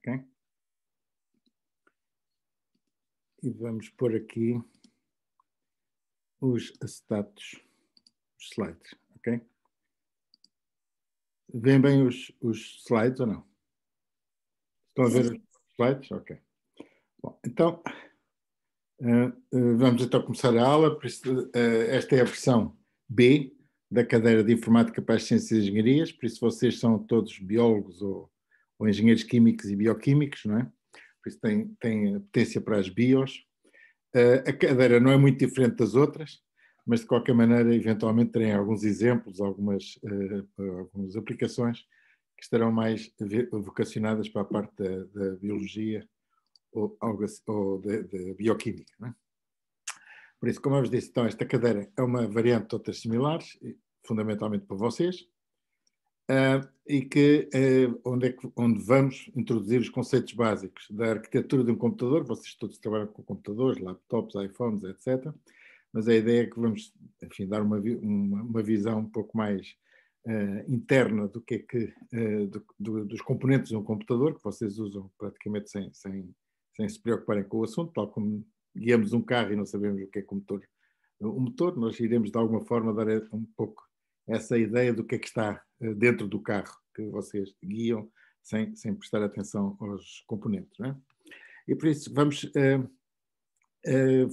ok? E vamos pôr aqui os acetatos, os slides, ok? Vêem bem os slides ou não? Estão a ver os slides? Ok. Bom, então, vamos então começar a aula. Por isso, esta é a versão B da cadeira de Informática para as Ciências e Engenharias, por isso vocês são todos biólogos ou engenheiros químicos e bioquímicos, não é? Por isso tem potência para as bios. A cadeira não é muito diferente das outras, mas de qualquer maneira, eventualmente terem alguns exemplos, algumas aplicações que estarão mais vocacionadas para a parte da biologia ou da bioquímica, não é? Por isso, como eu vos disse, então, esta cadeira é uma variante de outras similares, fundamentalmente para vocês, e que, onde vamos introduzir os conceitos básicos da arquitetura de um computador. Vocês todos trabalham com computadores, laptops, iPhones, etc. Mas a ideia é que vamos, enfim, dar uma visão um pouco mais interna do que é que, dos componentes de um computador, que vocês usam praticamente sem se preocuparem com o assunto, tal como guiamos um carro e não sabemos o que é que o motor, nós iremos de alguma forma dar um pouco essa ideia do que é que está dentro do carro que vocês guiam sem prestar atenção aos componentes, não é? E por isso vamos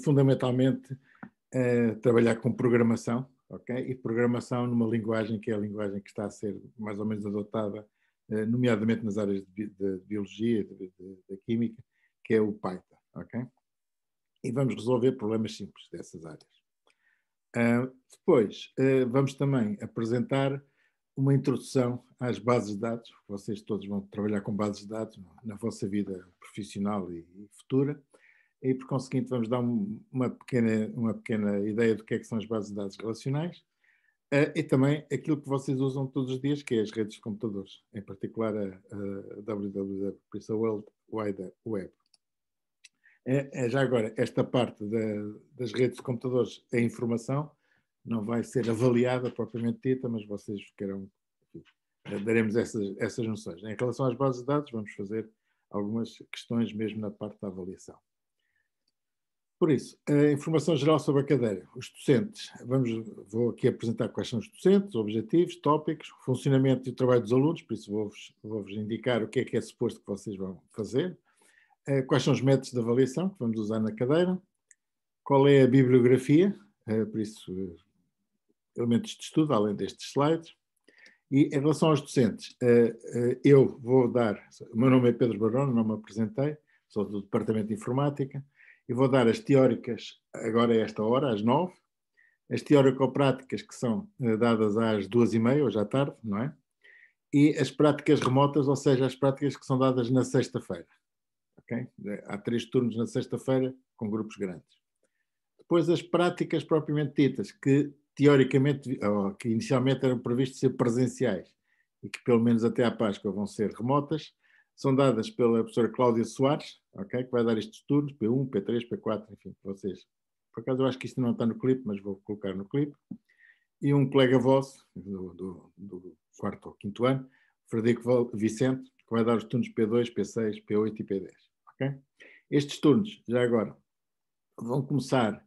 fundamentalmente trabalhar com programação, ok? E programação numa linguagem que é a linguagem que está a ser mais ou menos adotada, nomeadamente nas áreas de biologia e da química, que é o Python, ok? E vamos resolver problemas simples dessas áreas. Depois, vamos também apresentar uma introdução às bases de dados. Vocês todos vão trabalhar com bases de dados na vossa vida profissional e futura, e por conseguinte vamos dar uma pequena ideia do que é que são as bases de dados relacionais, e também aquilo que vocês usam todos os dias, que é as redes de computadores, em particular a www, por isso a World Wide Web. Já agora, esta parte das redes de computadores, a informação não vai ser avaliada propriamente dita, mas vocês ficarão, daremos essas noções. Em relação às bases de dados, vamos fazer algumas questões mesmo na parte da avaliação. Por isso, a informação geral sobre a cadeira. Os docentes, vou aqui apresentar quais são os docentes, objetivos, tópicos, funcionamento e o trabalho dos alunos, por isso vou-vos indicar o que é suposto que vocês vão fazer. Quais são os métodos de avaliação que vamos usar na cadeira, qual é a bibliografia, por isso, elementos de estudo, além destes slides. E em relação aos docentes, eu vou dar, o meu nome é Pedro Barona, não me apresentei, sou do Departamento de Informática, e vou dar as teóricas agora a esta hora, às 9, as teórico-práticas que são dadas às 2h30, hoje à tarde, não é? E as práticas remotas, ou seja, as práticas que são dadas na sexta-feira. Okay? Há 3 turnos na sexta-feira, com grupos grandes. Depois as práticas propriamente ditas, que teoricamente, ou que inicialmente eram previstas ser presenciais, e que pelo menos até à Páscoa vão ser remotas, são dadas pela professora Cláudia Soares, okay? Que vai dar estes turnos, P1, P3, P4, enfim, vocês. Por acaso eu acho que isto não está no clipe, mas vou colocar no clipe. E um colega vosso, do 4º ou 5º ano, Frederico Vicente, que vai dar os turnos P2, P6, P8 e P10. Okay? Estes turnos, já agora, vão começar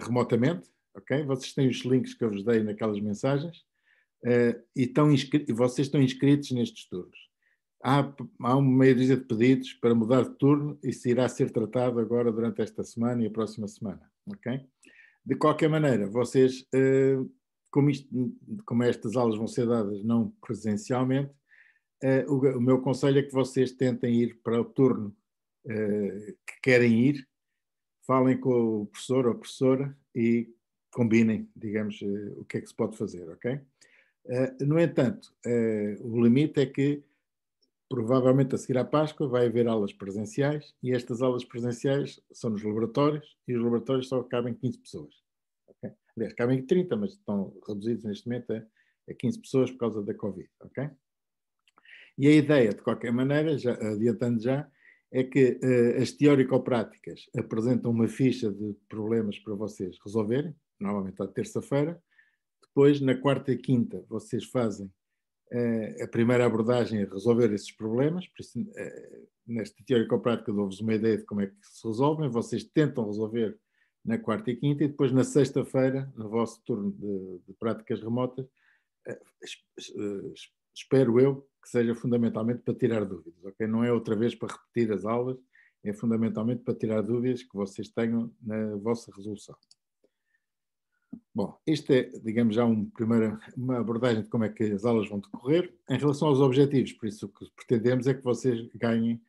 remotamente. Okay? Vocês têm os links que eu vos dei naquelas mensagens e vocês estão inscritos nestes turnos. Há uma meia dúzia de pedidos para mudar de turno e isso irá ser tratado agora durante esta semana e a próxima semana. Okay? De qualquer maneira, vocês, como estas aulas vão ser dadas não presencialmente, o meu conselho é que vocês tentem ir para o turno que querem ir, falem com o professor ou a professora e combinem, digamos, o que é que se pode fazer, ok? No entanto, o limite é que provavelmente a seguir à Páscoa vai haver aulas presenciais e estas aulas presenciais são nos laboratórios e os laboratórios só cabem 15 pessoas. Okay? Aliás, cabem 30, mas estão reduzidos neste momento a 15 pessoas por causa da Covid. Okay? E a ideia, de qualquer maneira, adiantando já, é que as teórico-práticas apresentam uma ficha de problemas para vocês resolverem, normalmente à terça-feira. Depois, na quarta e quinta, vocês fazem A primeira abordagem é resolver esses problemas, por isso, nesta teórico-prática dou-vos uma ideia de como é que se resolvem, vocês tentam resolver na quarta e quinta, e depois na sexta-feira, no vosso turno de práticas remotas, espero eu que seja fundamentalmente para tirar dúvidas, ok? Não é outra vez para repetir as aulas, é fundamentalmente para tirar dúvidas que vocês tenham na vossa resolução. Bom, isto é, digamos, já uma abordagem de como é que as aulas vão decorrer. Em relação aos objetivos, por isso o que pretendemos é que vocês ganhem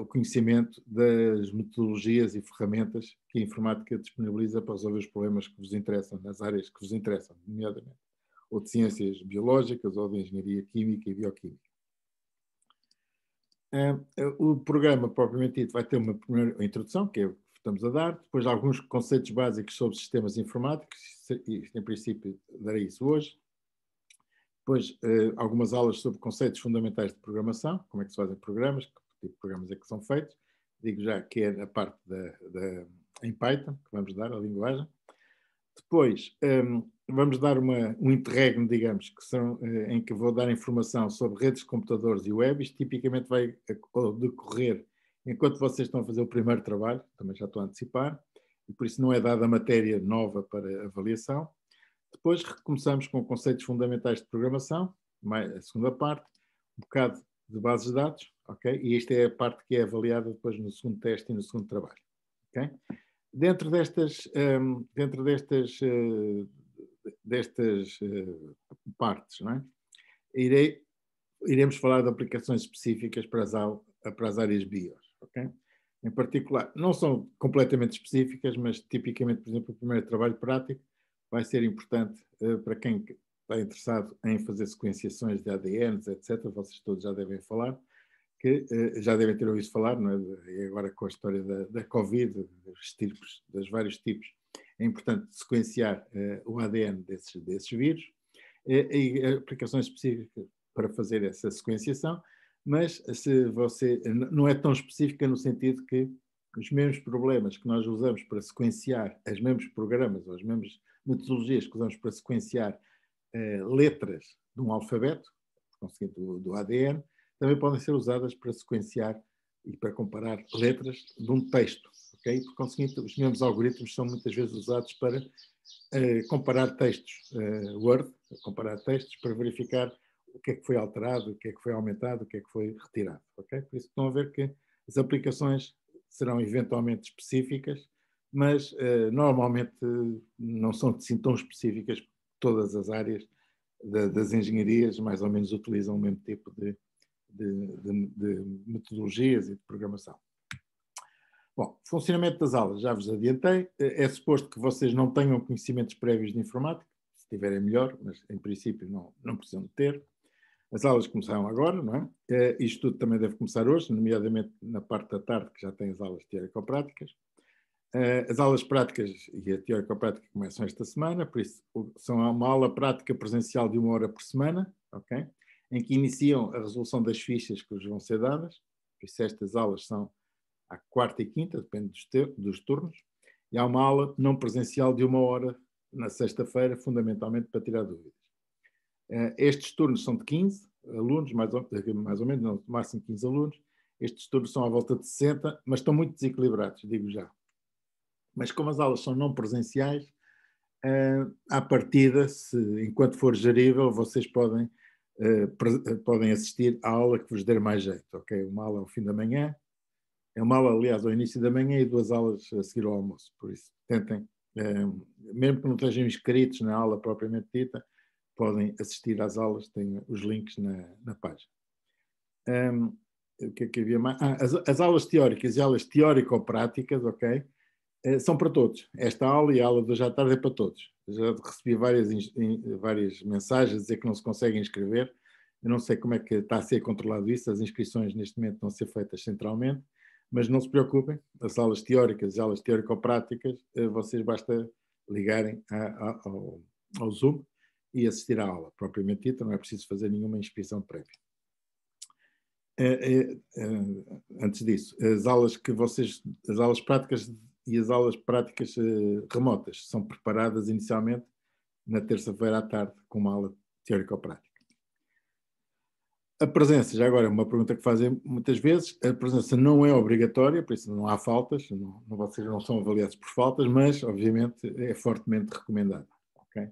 o conhecimento das metodologias e ferramentas que a informática disponibiliza para resolver os problemas que vos interessam, nas áreas que vos interessam, nomeadamente, ou de ciências biológicas, ou de engenharia química e bioquímica. O programa, propriamente dito, vai ter uma primeira introdução, que é o que estamos a dar, depois alguns conceitos básicos sobre sistemas informáticos, e em princípio darei isso hoje. Depois algumas aulas sobre conceitos fundamentais de programação, como é que se fazem programas, que tipo de programas é que são feitos. Digo já que é a parte em Python, que vamos dar a linguagem. Depois vamos dar um interregno, digamos, em que vou dar informação sobre redes de computadores e web. Isto tipicamente vai decorrer enquanto vocês estão a fazer o primeiro trabalho, também já estou a antecipar, e por isso não é dada matéria nova para avaliação. Depois começamos com conceitos fundamentais de programação, a segunda parte, um bocado de bases de dados, ok? E esta é a parte que é avaliada depois no segundo teste e no segundo trabalho, ok? Dentro destas partes, não é? Iremos falar de aplicações específicas para as áreas BIOS, ok? Em particular, não são completamente específicas, mas tipicamente, por exemplo, o primeiro trabalho prático vai ser importante para quem está interessado em fazer sequenciações de ADNs, etc. Vocês todos já devem falar, que já devem ter ouvido falar, não é? E agora com a história da Covid, dos vários tipos, é importante sequenciar o ADN desses vírus, e aplicações específicas para fazer essa sequenciação, mas se você não é tão específica no sentido que os mesmos problemas que nós usamos para sequenciar, os mesmos programas ou as mesmas metodologias que usamos para sequenciar letras de um alfabeto, conseguinte do ADN, também podem ser usadas para sequenciar e para comparar letras de um texto, ok? Por conseguinte, os mesmos algoritmos são muitas vezes usados para comparar textos Word, comparar textos para verificar o que é que foi alterado, o que é que foi aumentado, o que é que foi retirado, ok? Por isso estão a ver que as aplicações serão eventualmente específicas, mas normalmente não são assim tão específicas. Todas as áreas das engenharias mais ou menos utilizam o mesmo tipo de metodologias e de programação. Bom, funcionamento das aulas, já vos adiantei. É suposto que vocês não tenham conhecimentos prévios de informática, se tiverem melhor, mas em princípio não precisam de ter. As aulas começaram agora, não é? Isto tudo também deve começar hoje, nomeadamente na parte da tarde, que já tem as aulas teórico-práticas. As aulas práticas e a teórico-prática começam esta semana, por isso são uma aula prática presencial de 1 hora por semana, ok? Em que iniciam a resolução das fichas que vos vão ser dadas. Por isso estas aulas são à quarta e quinta, depende dos turnos, e há uma aula não presencial de 1 hora na sexta-feira, fundamentalmente para tirar dúvidas. Estes turnos são de 15 alunos, mais ou menos, no máximo 15 alunos. Estes turnos são à volta de 60, mas estão muito desequilibrados, digo já. Mas como as aulas são não presenciais, à partida, enquanto for gerível, vocês podem assistir à aula que vos der mais jeito, ok? Uma aula ao fim da manhã, é uma aula, aliás, ao início da manhã e 2 aulas a seguir ao almoço. Por isso, tentem, mesmo que não estejam inscritos na aula propriamente dita, podem assistir às aulas, têm os links na página. O que é que havia mais? As aulas teóricas e aulas teórico-práticas, ok? São para todos. Esta aula e a aula de hoje à tarde é para todos. Já recebi várias mensagens a dizer que não se conseguem inscrever. Eu não sei como é que está a ser controlado isso. As inscrições neste momento estão a ser feitas centralmente, mas não se preocupem. As aulas teóricas e aulas teórico-práticas, vocês basta ligarem ao Zoom e assistir à aula propriamente dita. Não é preciso fazer nenhuma inscrição prévia. Antes disso, as aulas práticas e as aulas práticas remotas são preparadas inicialmente na terça-feira à tarde com uma aula teórico-prática. A presença, já agora, é uma pergunta que fazem muitas vezes. A presença não é obrigatória, por isso não há faltas, vocês não são avaliados por faltas, mas, obviamente, é fortemente recomendado. Okay?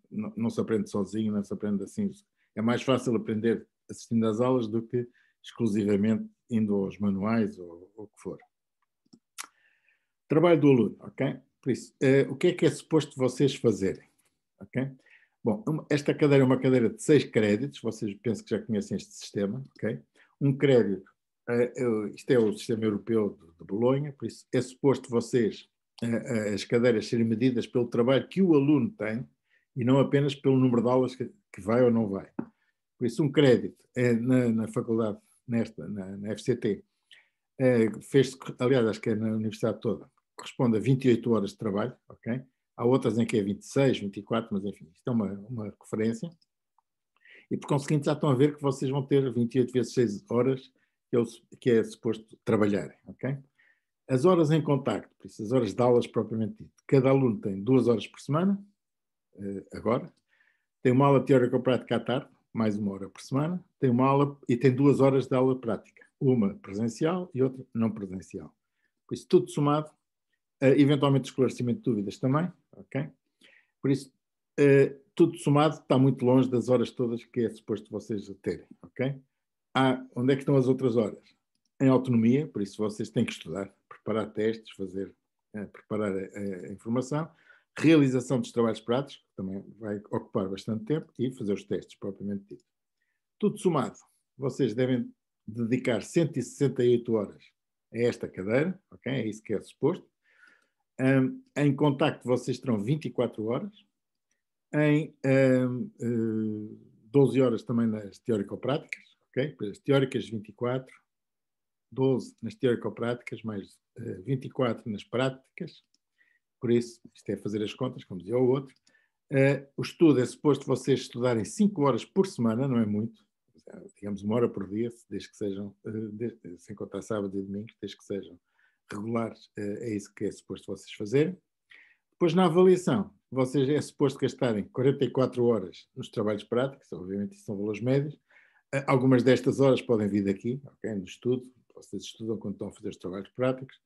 Não se aprende sozinho, não se aprende assim. É mais fácil aprender assistindo às aulas do que exclusivamente indo aos manuais ou o que for. Trabalho do aluno, ok? Por isso, o que é suposto vocês fazerem? Ok? Bom, esta cadeira é uma cadeira de 6 créditos, vocês pensam que já conhecem este sistema, ok? Um crédito, isto é o sistema europeu de Bolonha, por isso é suposto vocês, as cadeiras serem medidas pelo trabalho que o aluno tem e não apenas pelo número de aulas que vai ou não vai. Por isso, um crédito na faculdade, na FCT, fez-se, aliás, acho que é na universidade toda, corresponde a 28 horas de trabalho, ok? Há outras em que é 26, 24, mas enfim, isto é uma referência. E por conseguinte já estão a ver que vocês vão ter 28 vezes 6 horas que é suposto trabalharem, ok? As horas em contacto, por isso, as horas de aulas propriamente dito. Cada aluno tem 2 horas por semana, agora. Tem uma aula teórica ou prática à tarde, mais 1 hora por semana. Tem uma aula e tem 2 horas de aula prática. Uma presencial e outra não presencial. Por isso, tudo somado, eventualmente esclarecimento de dúvidas também, ok? Por isso, tudo somado está muito longe das horas todas que é suposto vocês terem, ok? Onde é que estão as outras horas? Em autonomia, por isso vocês têm que estudar, preparar testes, preparar a informação, realização dos trabalhos práticos, que também vai ocupar bastante tempo, e fazer os testes propriamente dito. Tudo somado, vocês devem dedicar 168 horas a esta cadeira, ok? É isso que é suposto. Em contacto vocês terão 24 horas, em 12 horas também nas teórico-práticas, ok? As teóricas 24, 12 nas teórico-práticas, mais 24 nas práticas. Por isso, isto é fazer as contas, como dizia o outro. O estudo é suposto vocês estudarem 5 horas por semana, não é muito, digamos 1 hora por dia, desde que sejam, sem contar sábados e domingos, desde que sejam regulares, é isso que é suposto vocês fazerem. Depois, na avaliação, vocês é suposto gastarem 44 horas nos trabalhos práticos, obviamente isso são valores médios. Algumas destas horas podem vir daqui, ok, no estudo, vocês estudam quando estão a fazer os trabalhos práticos.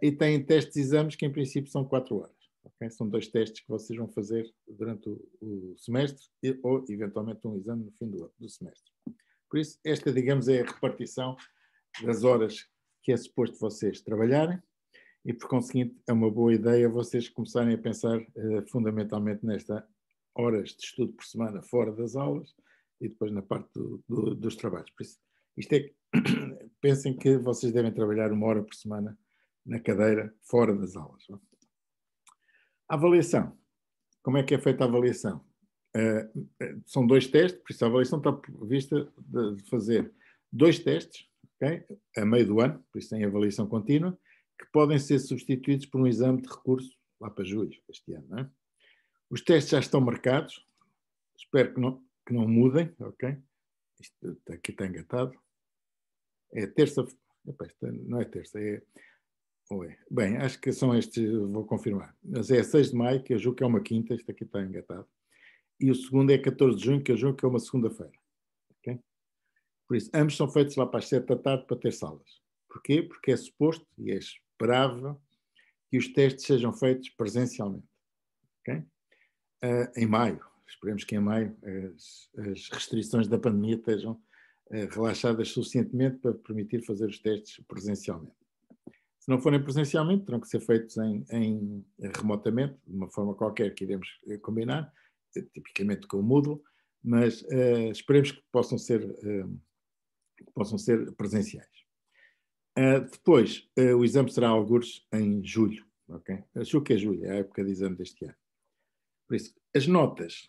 E têm testes e exames que, em princípio, são 4 horas. Okay? São 2 testes que vocês vão fazer durante o semestre ou, eventualmente, um exame no fim do semestre. Por isso, esta, digamos, é a repartição das horas que é suposto vocês trabalharem. E, por conseguinte, é uma boa ideia vocês começarem a pensar fundamentalmente nesta horas de estudo por semana fora das aulas e depois na parte dos trabalhos. Por isso, isto é, pensem que vocês devem trabalhar 1 hora por semana na cadeira fora das aulas. A avaliação. Como é que é feita a avaliação? São 2 testes, por isso a avaliação está prevista de fazer 2 testes, okay? A meio do ano, por isso tem avaliação contínua, que podem ser substituídos por um exame de recurso lá para julho deste ano. Não é? Os testes já estão marcados, espero que não mudem, ok? Isto aqui está engatado. É terça, não é terça, é... Bem, acho que são estes, vou confirmar. Mas é 6 de maio, que eu julgo que é uma quinta, isto aqui está engatado. E o segundo é 14 de junho, que eu julgo que é uma segunda-feira. Okay? Por isso, ambos são feitos lá para as 7 da tarde para ter salas. Porquê? Porque é suposto e é esperável que os testes sejam feitos presencialmente. Okay? Em maio, esperemos que em maio as restrições da pandemia estejam relaxadas suficientemente para permitir fazer os testes presencialmente. Se não forem presencialmente, terão que ser feitos remotamente, de uma forma qualquer que iremos combinar, tipicamente com o Moodle, mas esperemos que possam ser presenciais. Depois, o exame será algures em julho. Okay? Acho que é julho, é a época de exame deste ano. Por isso, as notas,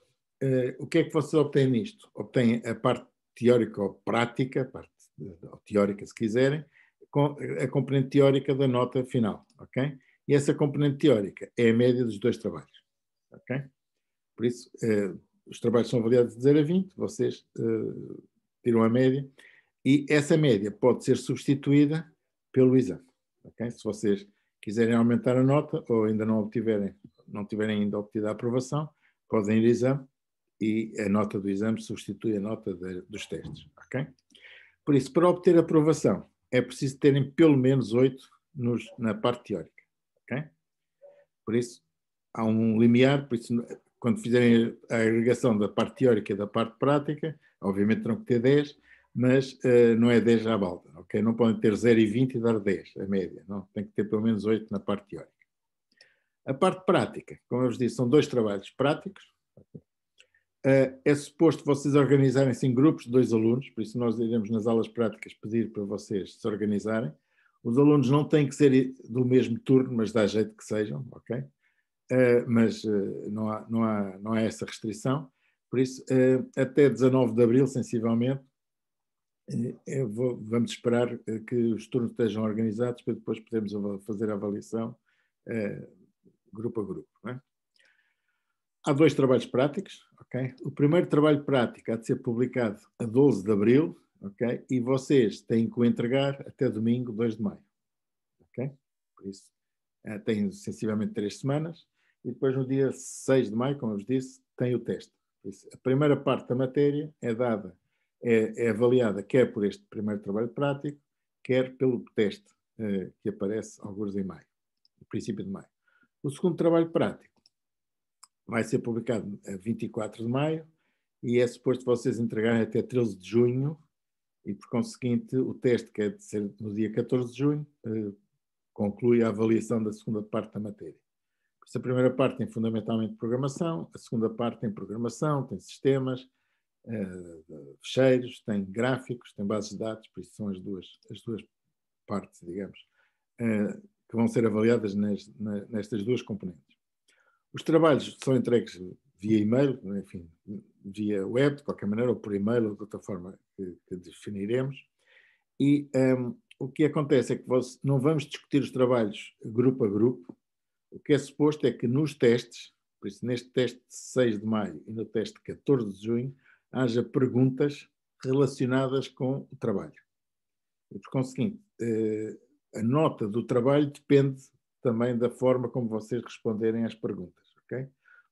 o que é que vocês obtêm nisto? Obtêm a parte teórica ou prática, a parte teórica, se quiserem, com a componente teórica da nota final, ok? E essa componente teórica é a média dos 2 trabalhos, ok? Por isso, os trabalhos são avaliados de 0 a 20, vocês tiram a média, e essa média pode ser substituída pelo exame, ok? Se vocês quiserem aumentar a nota ou ainda não tiverem ainda obtido a aprovação, podem ir ao exame e a nota do exame substitui a nota dos testes. Ok? Por isso, para obter aprovação, é preciso terem pelo menos 8 na parte teórica. Ok? Por isso, há um limiar, por isso, quando fizerem a agregação da parte teórica e da parte prática, obviamente terão que ter 10, mas não é 10 à balda, ok? Não podem ter 0 e 20 e dar 10, a média, não? Tem que ter pelo menos 8 na parte teórica. A parte prática, como eu vos disse, são 2 trabalhos práticos. É suposto vocês organizarem-se em grupos de 2 alunos, por isso nós iremos nas aulas práticas pedir para vocês se organizarem. Os alunos não têm que ser do mesmo turno, mas dá jeito que sejam, ok? Mas não há essa restrição. Por isso, até 19 de abril, sensivelmente, vamos esperar que os turnos estejam organizados para depois podermos fazer a avaliação grupo a grupo. Não é? Há 2 trabalhos práticos. Okay? O primeiro trabalho prático há de ser publicado a 12 de abril, okay? E vocês têm que o entregar até domingo, 2 de maio. Okay? Por isso, tem sensivelmente 3 semanas. E depois, no dia 6 de maio, como eu vos disse, tem o teste. A primeira parte da matéria é dada, é avaliada quer por este primeiro trabalho prático, quer pelo teste que aparece alguns em maio, no princípio de maio. O segundo trabalho prático vai ser publicado a 24 de maio e é suposto vocês entregarem até 13 de junho e, por conseguinte, o teste, que é de ser no dia 14 de junho, conclui a avaliação da segunda parte da matéria. A primeira parte tem fundamentalmente programação, a segunda parte tem programação, tem sistemas, fecheiros, tem gráficos, tem bases de dados, por isso são as duas partes, digamos, que vão ser avaliadas nestas 2 componentes. Os trabalhos são entregues via e-mail, enfim, via web, de qualquer maneira, ou por e-mail, ou de outra forma que definiremos. E o que acontece é que não vamos discutir os trabalhos grupo a grupo. O que é suposto é que nos testes, por isso neste teste de 6 de maio e no teste de 14 de junho, haja perguntas relacionadas com o trabalho. E, por conseguinte, a nota do trabalho depende também da forma como vocês responderem às perguntas, ok?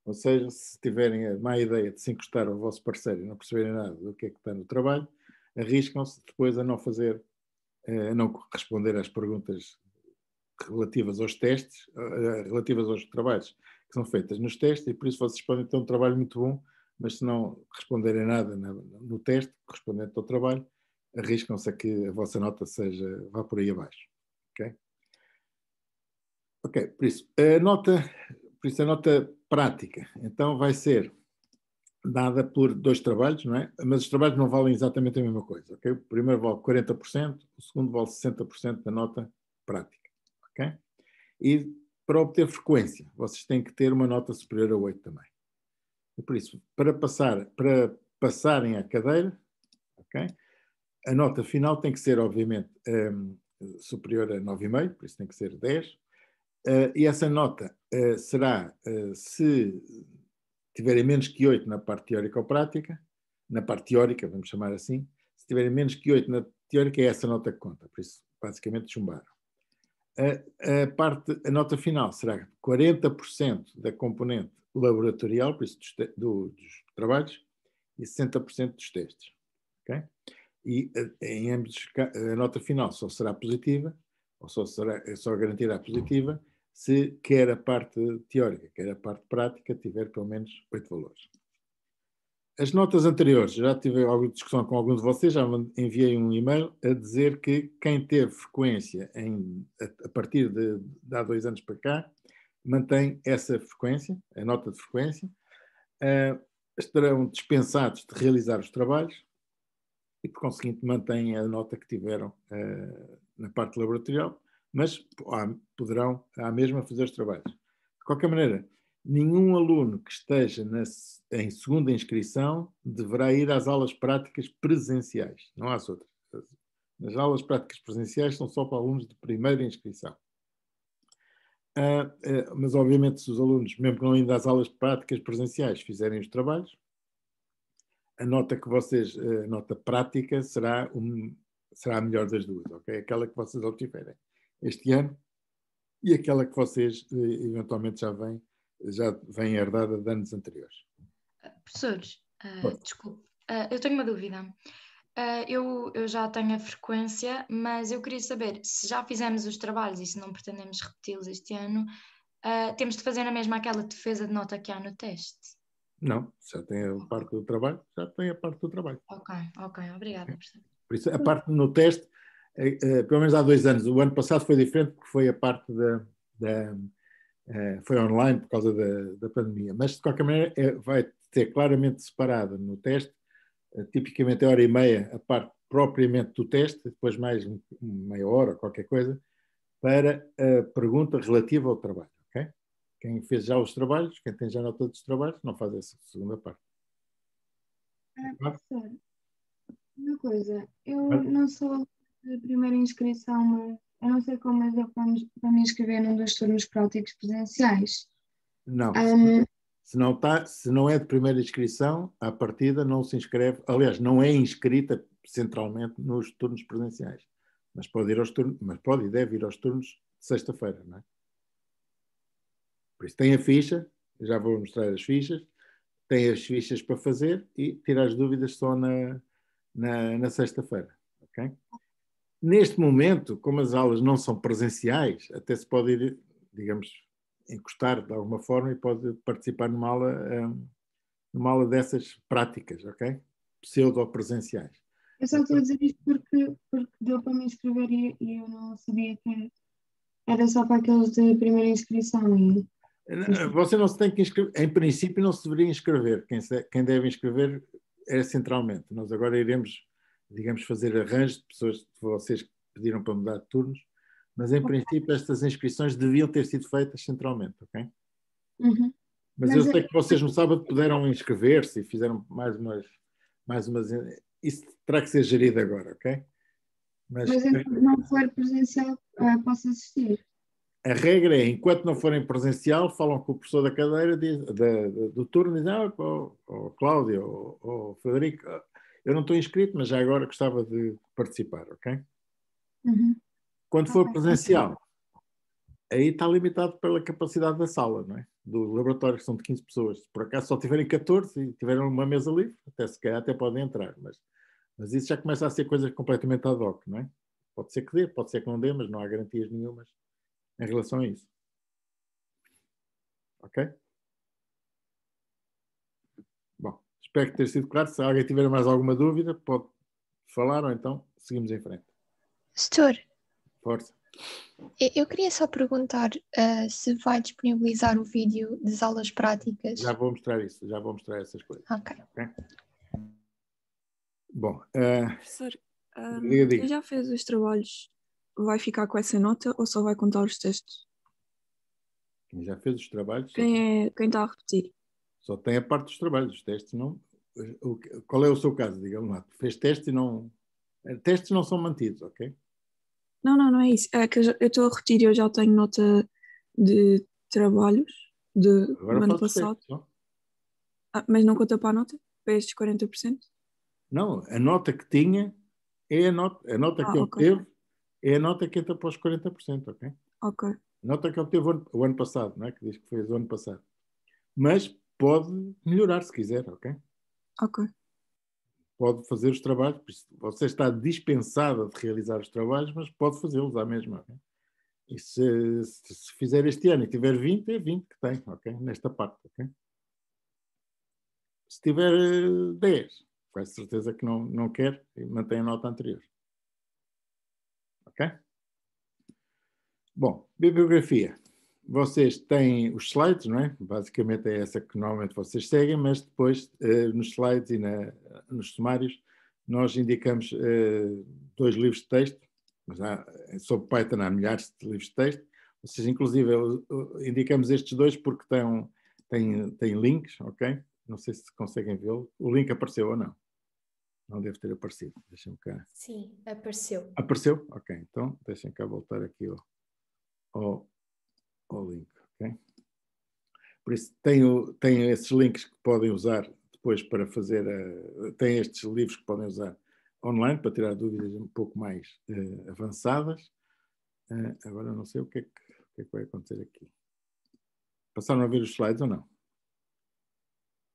Ou seja, se tiverem a má ideia de se encostar ao vosso parceiro e não perceberem nada do que é que está no trabalho, arriscam-se depois a não responder às perguntas relativas aos testes, relativas aos trabalhos que são feitas nos testes, e por isso vocês podem ter um trabalho muito bom, mas se não responderem nada no teste correspondente ao trabalho, arriscam-se a que a vossa nota vá por aí abaixo. Ok? Ok, por isso a nota prática, então vai ser dada por 2 trabalhos, não é? Mas os trabalhos não valem exatamente a mesma coisa, ok? O primeiro vale 40%, o segundo vale 60% da nota prática, ok? E para obter frequência, vocês têm que ter uma nota superior a 8 também. E por isso, para passarem a cadeira, ok? A nota final tem que ser, obviamente, superior a 9,5, por isso tem que ser 10. E essa nota será, se tiverem menos que 8 na parte teórica ou prática, na parte teórica, vamos chamar assim, se tiverem menos que 8 na teórica, é essa nota que conta. Por isso, basicamente, chumbaram. A nota final será 40% da componente laboratorial, por isso dos trabalhos, e 60% dos testes. Okay? E em ambos, a nota final só será positiva, ou só garantirá positiva, se quer a parte teórica, quer a parte prática, tiver pelo menos 8 valores. As notas anteriores, já tive alguma discussão com algum de vocês, já enviei um e-mail a dizer que quem teve frequência a partir de há 2 anos para cá, mantém essa frequência, a nota de frequência, estarão dispensados de realizar os trabalhos e, por conseguinte, mantêm a nota que tiveram na parte laboratorial, mas poderão à mesma fazer os trabalhos. De qualquer maneira, nenhum aluno que esteja em segunda inscrição deverá ir às aulas práticas presenciais, não às outras. As aulas práticas presenciais são só para alunos de primeira inscrição. Mas, obviamente, se os alunos, mesmo que não indo às aulas práticas presenciais, fizerem os trabalhos, a nota a nota prática será a melhor das duas, ok? Aquela que vocês obtiverem este ano e aquela que vocês eventualmente já vem herdada de anos anteriores. Professores, Força. desculpe, eu tenho uma dúvida. Eu já tenho a frequência, mas eu queria saber se já fizemos os trabalhos e se não pretendemos repeti-los este ano, temos de fazer na mesma aquela defesa de nota que há no teste. Não, já tem a parte do trabalho, já tem a parte do trabalho. Ok, obrigada, professor. Por isso, a parte no teste, pelo menos há 2 anos, o ano passado foi diferente porque foi a parte foi online por causa da pandemia, mas de qualquer maneira vai ter claramente separada no teste, tipicamente é 1h30 a parte propriamente do teste, depois mais meia hora, qualquer coisa, para a pergunta relativa ao trabalho. Okay? Quem fez já os trabalhos, quem tem já nota dos trabalhos, não faz essa segunda parte. Professor, uma coisa, eu não sou de primeira inscrição, mas eu não sei como é que para me inscrever num dos turnos práticos presenciais. Não. Se não é de primeira inscrição, à partida não se inscreve, aliás, não é inscrita centralmente nos turnos presenciais, mas pode ir aos turnos, mas pode e deve ir aos turnos de sexta-feira, não é? Por isso tem a ficha, já vou mostrar as fichas, tem as fichas para fazer e tirar as dúvidas só na sexta-feira, ok? Neste momento, como as aulas não são presenciais, até se pode ir, digamos, encostar de alguma forma e pode participar numa aula dessas práticas, ok? Pseudo-presenciais. Eu só estou a dizer isto porque deu para me inscrever e eu não sabia que era só para aqueles de primeira inscrição. Você não se tem que inscrever, em princípio não se deveria inscrever, quem deve inscrever é centralmente. Nós agora iremos, digamos, fazer arranjos de pessoas que vocês pediram para mudar de turnos, mas em princípio estas inscrições deviam ter sido feitas centralmente, ok? Uhum. Mas eu sei que vocês no sábado puderam inscrever-se e fizeram mais umas. Isso terá que ser gerido agora, ok? Mas enquanto não for presencial, posso assistir. A regra é, enquanto não forem presencial, falam com o professor da cadeira do turno e dizem, Cláudio, ou Frederico, eu não estou inscrito, mas já agora gostava de participar, ok? Uhum. Quando for presencial, aí está limitado pela capacidade da sala, não é? Do laboratório, que são de 15 pessoas. Se por acaso só tiverem 14 e tiverem uma mesa livre, até se calhar até podem entrar, mas isso já começa a ser coisa completamente ad hoc, não é? Pode ser que dê, pode ser que não dê, mas não há garantias nenhumas em relação a isso. Ok? Bom, espero que tenha sido claro. Se alguém tiver mais alguma dúvida, pode falar ou então seguimos em frente. Setor, Força. eu queria só perguntar se vai disponibilizar o vídeo das aulas práticas. Já vou mostrar isso, já vou mostrar essas coisas. Ok. Bom, professor, diga. quem já fez os trabalhos vai ficar com essa nota ou só vai contar os testes? Quem já fez os trabalhos... Quem está a repetir? Só tem a parte dos trabalhos, os testes não... Qual é o seu caso? Diga-me lá. Fez testes e não... Testes não são mantidos, ok? Não é isso. É que eu estou a repetir e eu já tenho nota de trabalhos do ano passado. Mas não conta para a nota? Para estes 40%? Não, a nota que tinha é a nota que obteve é a nota que entra para os 40%, ok? Ok. A nota que obteve o ano passado, não é? Que diz que fez o ano passado. Mas pode melhorar se quiser, ok? Ok. Pode fazer os trabalhos, você está dispensada de realizar os trabalhos, mas pode fazê-los à mesma. Okay? E se fizer este ano e tiver 20, é 20 que tem, ok? Nesta parte, ok? Se tiver 10, quase certeza que não quer e mantém a nota anterior. Ok? Bom, bibliografia. Vocês têm os slides, não é? Basicamente é essa que normalmente vocês seguem, mas depois nos slides e nos sumários nós indicamos 2 livros de texto, mas sobre Python há milhares de livros de texto, ou seja, inclusive indicamos estes 2 porque têm links, ok? Não sei se conseguem vê-lo. O link apareceu ou não? Não deve ter aparecido. Deixem-me cá. Sim, apareceu. Apareceu? Ok, então deixem cá voltar aqui ao link, ok? Por isso tem esses links que podem usar depois para fazer, tem estes livros que podem usar online para tirar dúvidas um pouco mais avançadas. Agora não sei o que é que vai acontecer aqui. Passaram a ver os slides ou não?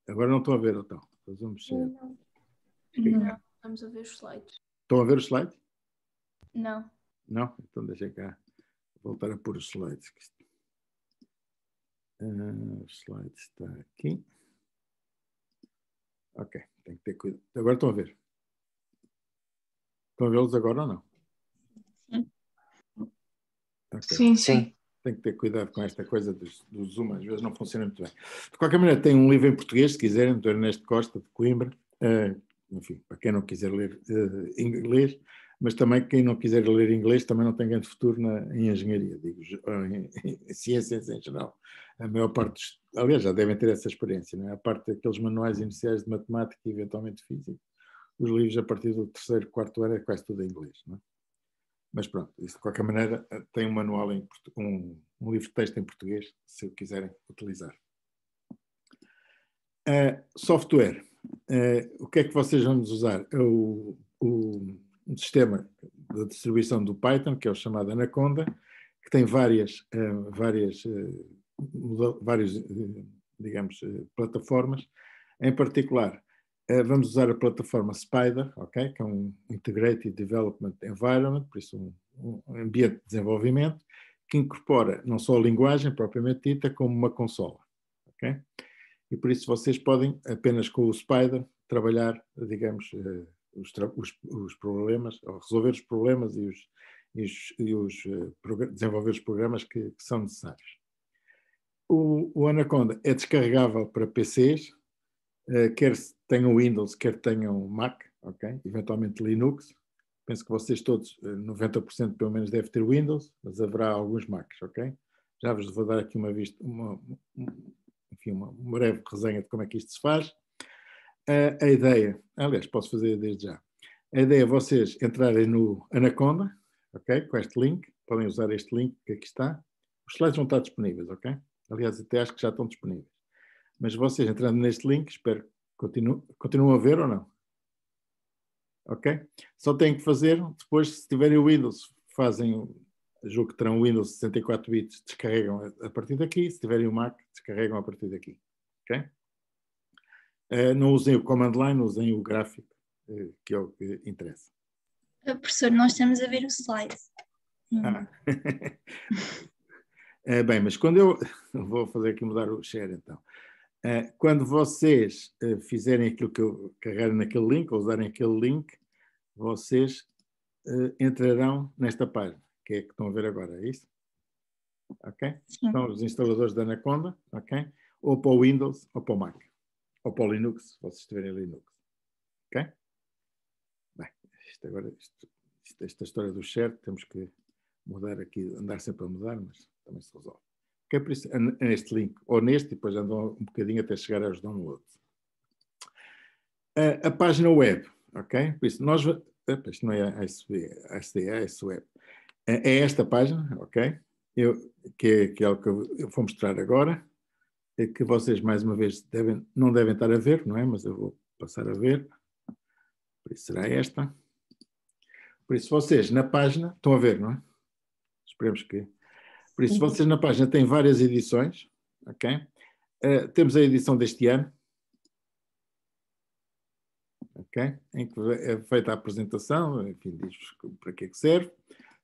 Agora não estou a ver, então. Vamos mexer. Não. Não, estamos a ver os slides. Estão a ver os slides? Não. Não? Então deixa cá voltar a pôr os slides. O slide está aqui. Ok, tem que ter cuidado. Agora estão a ver. Estão a vê-los agora ou não? Sim. Okay. Sim, sim. Tem que ter cuidado com esta coisa do Zoom, às vezes não funciona muito bem. De qualquer maneira, tem um livro em português, se quiserem, do Ernesto Costa, de Coimbra. Enfim, para quem não quiser ler inglês, mas também quem não quiser ler inglês também não tem grande futuro em engenharia, digo, em ciências em geral. A maior parte, aliás, já devem ter essa experiência, não é? A parte daqueles manuais iniciais de matemática e eventualmente física, os livros a partir do 3º, 4º ano é quase tudo em inglês, não é? Mas pronto, isso de qualquer maneira tem um manual, um livro de texto em português, se quiserem utilizar. Software. O que é que vocês vão usar? Um sistema de distribuição do Python, que é o chamado Anaconda, que tem várias digamos, plataformas. Em particular, vamos usar a plataforma Spider, okay? Que é um Integrated Development Environment, por isso um ambiente de desenvolvimento, que incorpora não só a linguagem propriamente dita, como uma consola. Okay? E por isso vocês podem, apenas com o Spider, trabalhar, digamos, os problemas, ou resolver os problemas desenvolver os programas que são necessários. O Anaconda é descarregável para PCs, quer tenham Windows, quer tenham Mac, okay? Eventualmente Linux. Penso que vocês todos, 90% pelo menos, deve ter Windows, mas haverá alguns Macs, ok? Já vos vou dar aqui uma breve resenha de como é que isto se faz. A ideia, aliás, posso fazer desde já. A ideia é vocês entrarem no Anaconda, ok? Com este link, podem usar este link que aqui está. Os slides vão estar disponíveis, ok? Aliás, até acho que já estão disponíveis. Mas vocês entrando neste link, espero que continuam a ver ou não? Ok? Só têm que fazer, depois, se tiverem o Windows, julgo que terão o Windows 64 bits, descarregam a partir daqui. Se tiverem o Mac, descarregam a partir daqui. Ok? Não usem o command line, usem o gráfico, que é o que interessa. Professor, nós estamos a ver o slide. Bem, mas quando eu vou fazer aqui mudar o share, então. Quando vocês fizerem aquilo que eu carregarem naquele link, ou usarem aquele link, vocês entrarão nesta página, que é a que estão a ver agora, é isso? Ok? Sim. São os instaladores da Anaconda, ok? Ou para o Windows, ou para o Mac. Ou para o Linux, se vocês tiverem Linux. Ok? Bem, esta história do share, temos que mudar aqui, andar sempre a mudar, mas também se resolve. Okay? Por isso, neste link, ou neste, e depois andam um bocadinho até chegar aos downloads. A página web, ok? Por isso, isto não é ASD, é web. É esta página, ok? Que é o que eu vou mostrar agora, que vocês, mais uma vez, não devem estar a ver, não é? Mas eu vou passar a ver. Por isso será esta. Por isso vocês, na página, estão a ver, não é? Esperemos que... Por isso, vocês na página têm várias edições, ok? Temos a edição deste ano, ok? Em que é feita a apresentação, enfim, diz para que é que serve.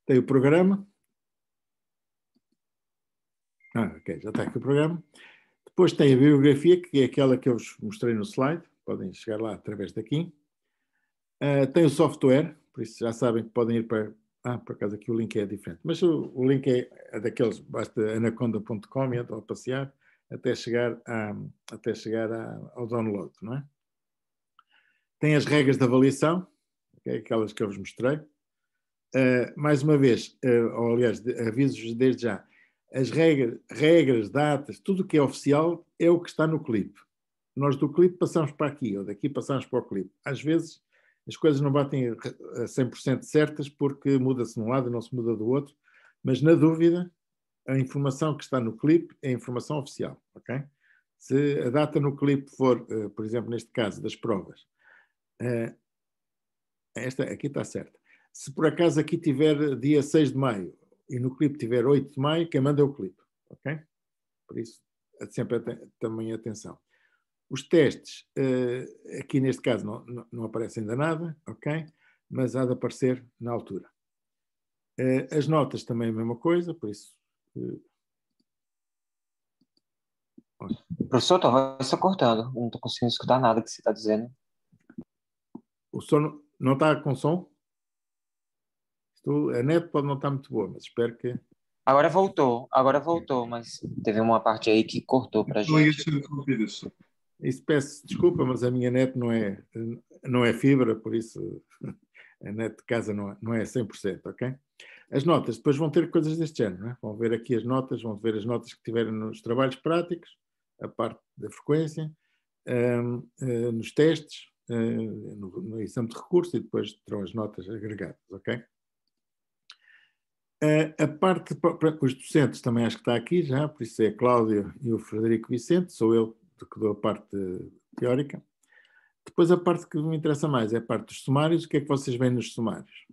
Tem o programa. Ok, já está aqui o programa. Depois tem a bibliografia, que é aquela que eu vos mostrei no slide. Podem chegar lá através daqui. Tem o software, por isso já sabem que podem ir para... por acaso aqui o link é diferente. Mas o link é daqueles, basta anaconda.com e então a passear até chegar ao download, não é? Tem as regras de avaliação, okay, aquelas que eu vos mostrei. Mais uma vez, ou aliás, aviso-vos desde já, as regras, datas, tudo o que é oficial é o que está no clipe. Nós do clipe passamos para aqui, ou daqui passamos para o clipe. Às vezes as coisas não batem a 100% certas porque muda-se de um lado e não se muda do outro, mas na dúvida, a informação que está no clipe é a informação oficial, ok? Se a data no clipe for, por exemplo, neste caso das provas, esta aqui está certa. Se por acaso aqui tiver dia 6 de maio e no clipe tiver 8 de maio, quem manda é o clipe, ok? Por isso, sempre também atenção. Os testes, aqui neste caso não aparece ainda nada, ok? Mas há de aparecer na altura. As notas também é a mesma coisa, por isso... Professor, estava só cortando. Não estou conseguindo escutar nada que você está dizendo. O som não está com som? A net pode não estar muito boa, mas espero que... Agora voltou, mas teve uma parte aí que cortou para a gente. Isso, peço desculpa, mas a minha net não é fibra, por isso a net de casa não é 100%, ok? As notas, depois vão ter coisas deste género, não é? Vão ver aqui as notas, vão ver as notas que tiverem nos trabalhos práticos, a parte da frequência, nos testes, no exame de recurso, e depois terão as notas agregadas, ok? A parte para os docentes também acho que está aqui já, por isso é a Cláudia e o Frederico Vicente, sou eu que dou a parte teórica. Depois a parte que me interessa mais é a parte dos sumários. O que é que vocês veem nos sumários?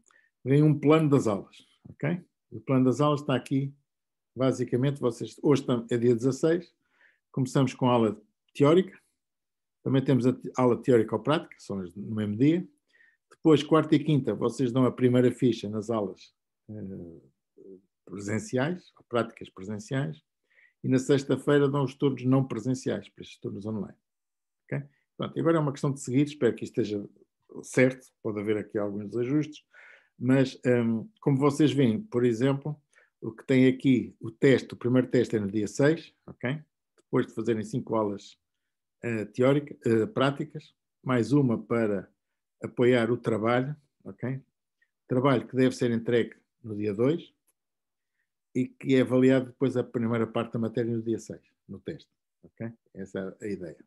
Vem um plano das aulas, ok? O plano das aulas está aqui, basicamente, hoje é dia 16, começamos com a aula teórica, também temos a aula teórico-prática, são no mesmo dia. Depois, quarta e quinta, vocês dão a primeira ficha nas aulas presenciais, ou práticas presenciais, e na sexta-feira dão os turnos não presenciais, para estes turnos online. Okay? Pronto, agora é uma questão de seguir, espero que isto esteja certo, pode haver aqui alguns ajustes, mas como vocês veem, por exemplo, o que tem aqui, o primeiro teste é no dia 6, ok? Depois de fazerem 5 aulas práticas, mais uma para apoiar o trabalho, ok? Trabalho que deve ser entregue no dia 2, e que é avaliado depois a primeira parte da matéria no dia 6, no teste. Okay? Essa é a ideia.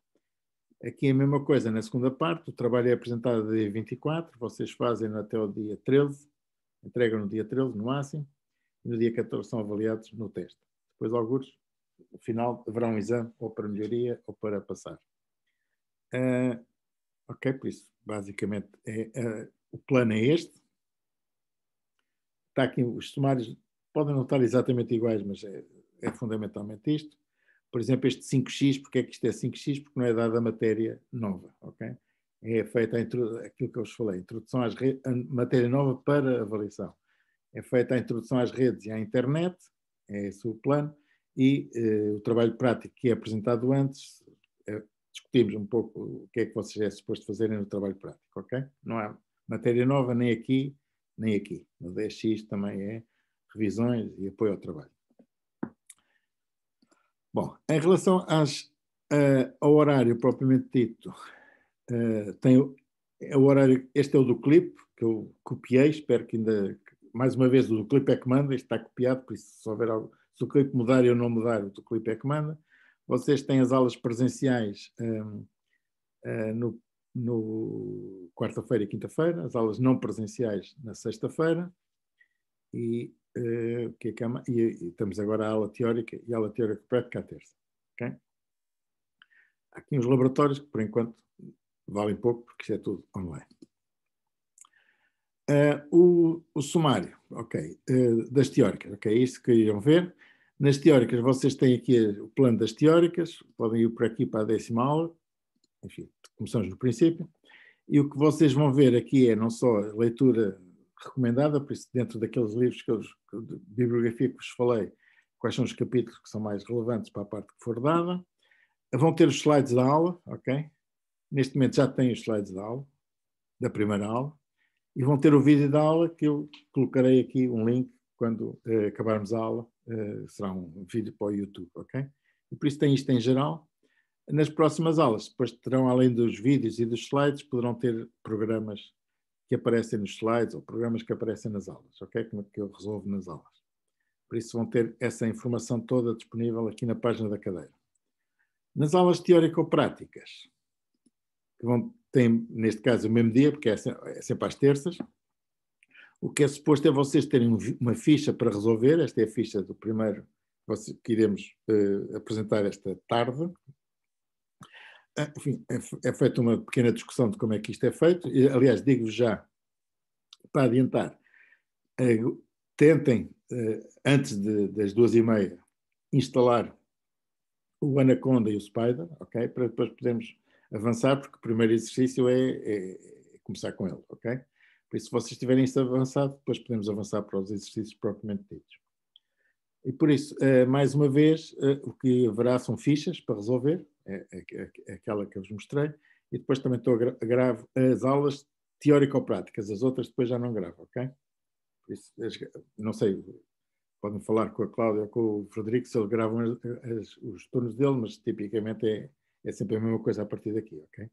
Aqui é a mesma coisa, na segunda parte, o trabalho é apresentado no dia 24, vocês fazem até o dia 13, entregam no dia 13, no máximo, e no dia 14 são avaliados no teste. Depois, alguns, no final, haverá um exame ou para melhoria ou para passar. Ok, por isso, basicamente, o plano é este. Está aqui os sumários. Podem não estar exatamente iguais, mas é fundamentalmente isto. Por exemplo, este 5x, porque é que isto é 5x? Porque não é dada a matéria nova, ok? É feita aquilo que eu vos falei, introdução às redes, a matéria nova para avaliação. É feita a introdução às redes e à internet, é esse o plano, e o trabalho prático que é apresentado antes, discutimos um pouco o que é que vocês é suposto fazerem no trabalho prático, ok? Não há matéria nova nem aqui, nem aqui. No 10x também é revisões e apoio ao trabalho. Bom, em relação ao horário propriamente dito, tem o horário, este é o do clipe, que eu copiei, espero que ainda, mais uma vez, o do clipe é que manda, isto está copiado, por isso se houver algo, se o clipe mudar e eu não mudar, o do clipe é que manda. Vocês têm as aulas presenciais no quarta-feira e quinta-feira, as aulas não presenciais na sexta-feira, e estamos agora à aula teórica e a aula teórica prática à terça. Okay? Há aqui uns laboratórios que, por enquanto, valem pouco, porque isto é tudo online. O sumário, ok, das teóricas, ok, isto que iriam ver. Nas teóricas, vocês têm aqui o plano das teóricas, podem ir por aqui para a 10ª aula, enfim, começamos no princípio, e o que vocês vão ver aqui é não só a leitura recomendada, por isso dentro daqueles livros de bibliografia que vos falei, quais são os capítulos que são mais relevantes para a parte que for dada. Vão ter os slides da aula, ok? Neste momento já têm os slides da aula, da primeira aula, e vão ter o vídeo da aula, que eu colocarei aqui um link quando acabarmos a aula, será um vídeo para o YouTube, ok? E por isso tem isto em geral. Nas próximas aulas, depois terão, além dos vídeos e dos slides, poderão ter programas que aparecem nos slides ou programas que aparecem nas aulas, ok? Que eu resolvo nas aulas. Por isso vão ter essa informação toda disponível aqui na página da cadeira. Nas aulas teórico-práticas, que têm, neste caso, o mesmo dia, porque é sempre às terças, o que é suposto é vocês terem uma ficha para resolver. Esta é a ficha do primeiro que iremos apresentar esta tarde. Enfim, é feita uma pequena discussão de como é que isto é feito. Aliás, digo-vos já, para adiantar, tentem, antes das 2h30, instalar o Anaconda e o Spider, ok? Para depois podermos avançar, porque o primeiro exercício é começar com ele, ok? Por isso, se vocês tiverem isto avançado, depois podemos avançar para os exercícios propriamente ditos. E por isso, mais uma vez, o que haverá são fichas para resolver, é aquela que eu vos mostrei, e depois também gravo as aulas teórico-práticas, as outras depois já não gravo, ok? Por isso, não sei, podem falar com a Cláudia ou com o Frederico se eles gravam os turnos dele, mas tipicamente é sempre a mesma coisa a partir daqui, ok?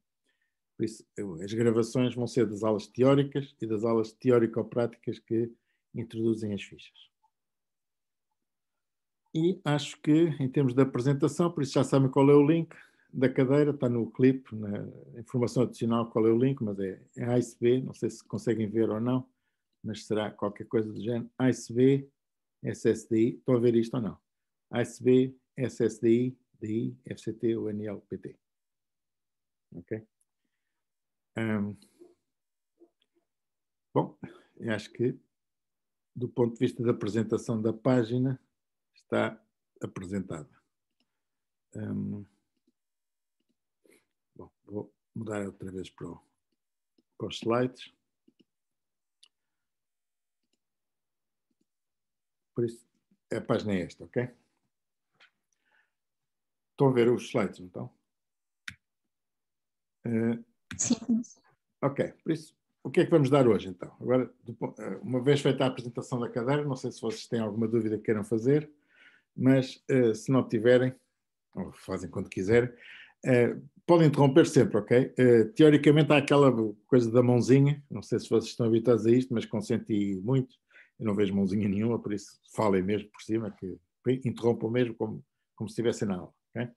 Por isso, as gravações vão ser das aulas teóricas e das aulas teórico-práticas que introduzem as fichas. E acho que, em termos de apresentação, por isso já sabem qual é o link da cadeira, está no clipe, na informação adicional qual é o link, mas é AICB, não sei se conseguem ver ou não, mas será qualquer coisa do género, AICB, SSDI, estão a ver isto ou não? AICB, SSDI, DI, FCT, UNL, PT. Ok? Bom, eu acho que, do ponto de vista da apresentação da página, está apresentada. Bom, vou mudar outra vez para os slides. Por isso, a página é esta, ok? Estão a ver os slides, então? Sim. Ok, por isso, o que é que vamos dar hoje, então? Agora, uma vez feita a apresentação da cadeira, não sei se vocês têm alguma dúvida que queiram fazer, mas se não tiverem, ou fazem quando quiserem, podem interromper sempre, ok? Teoricamente há aquela coisa da mãozinha, não sei se vocês estão habituados a isto, mas consenti muito, eu não vejo mãozinha nenhuma, por isso falem mesmo por cima, que interrompam mesmo como se estivessem na aula, ok?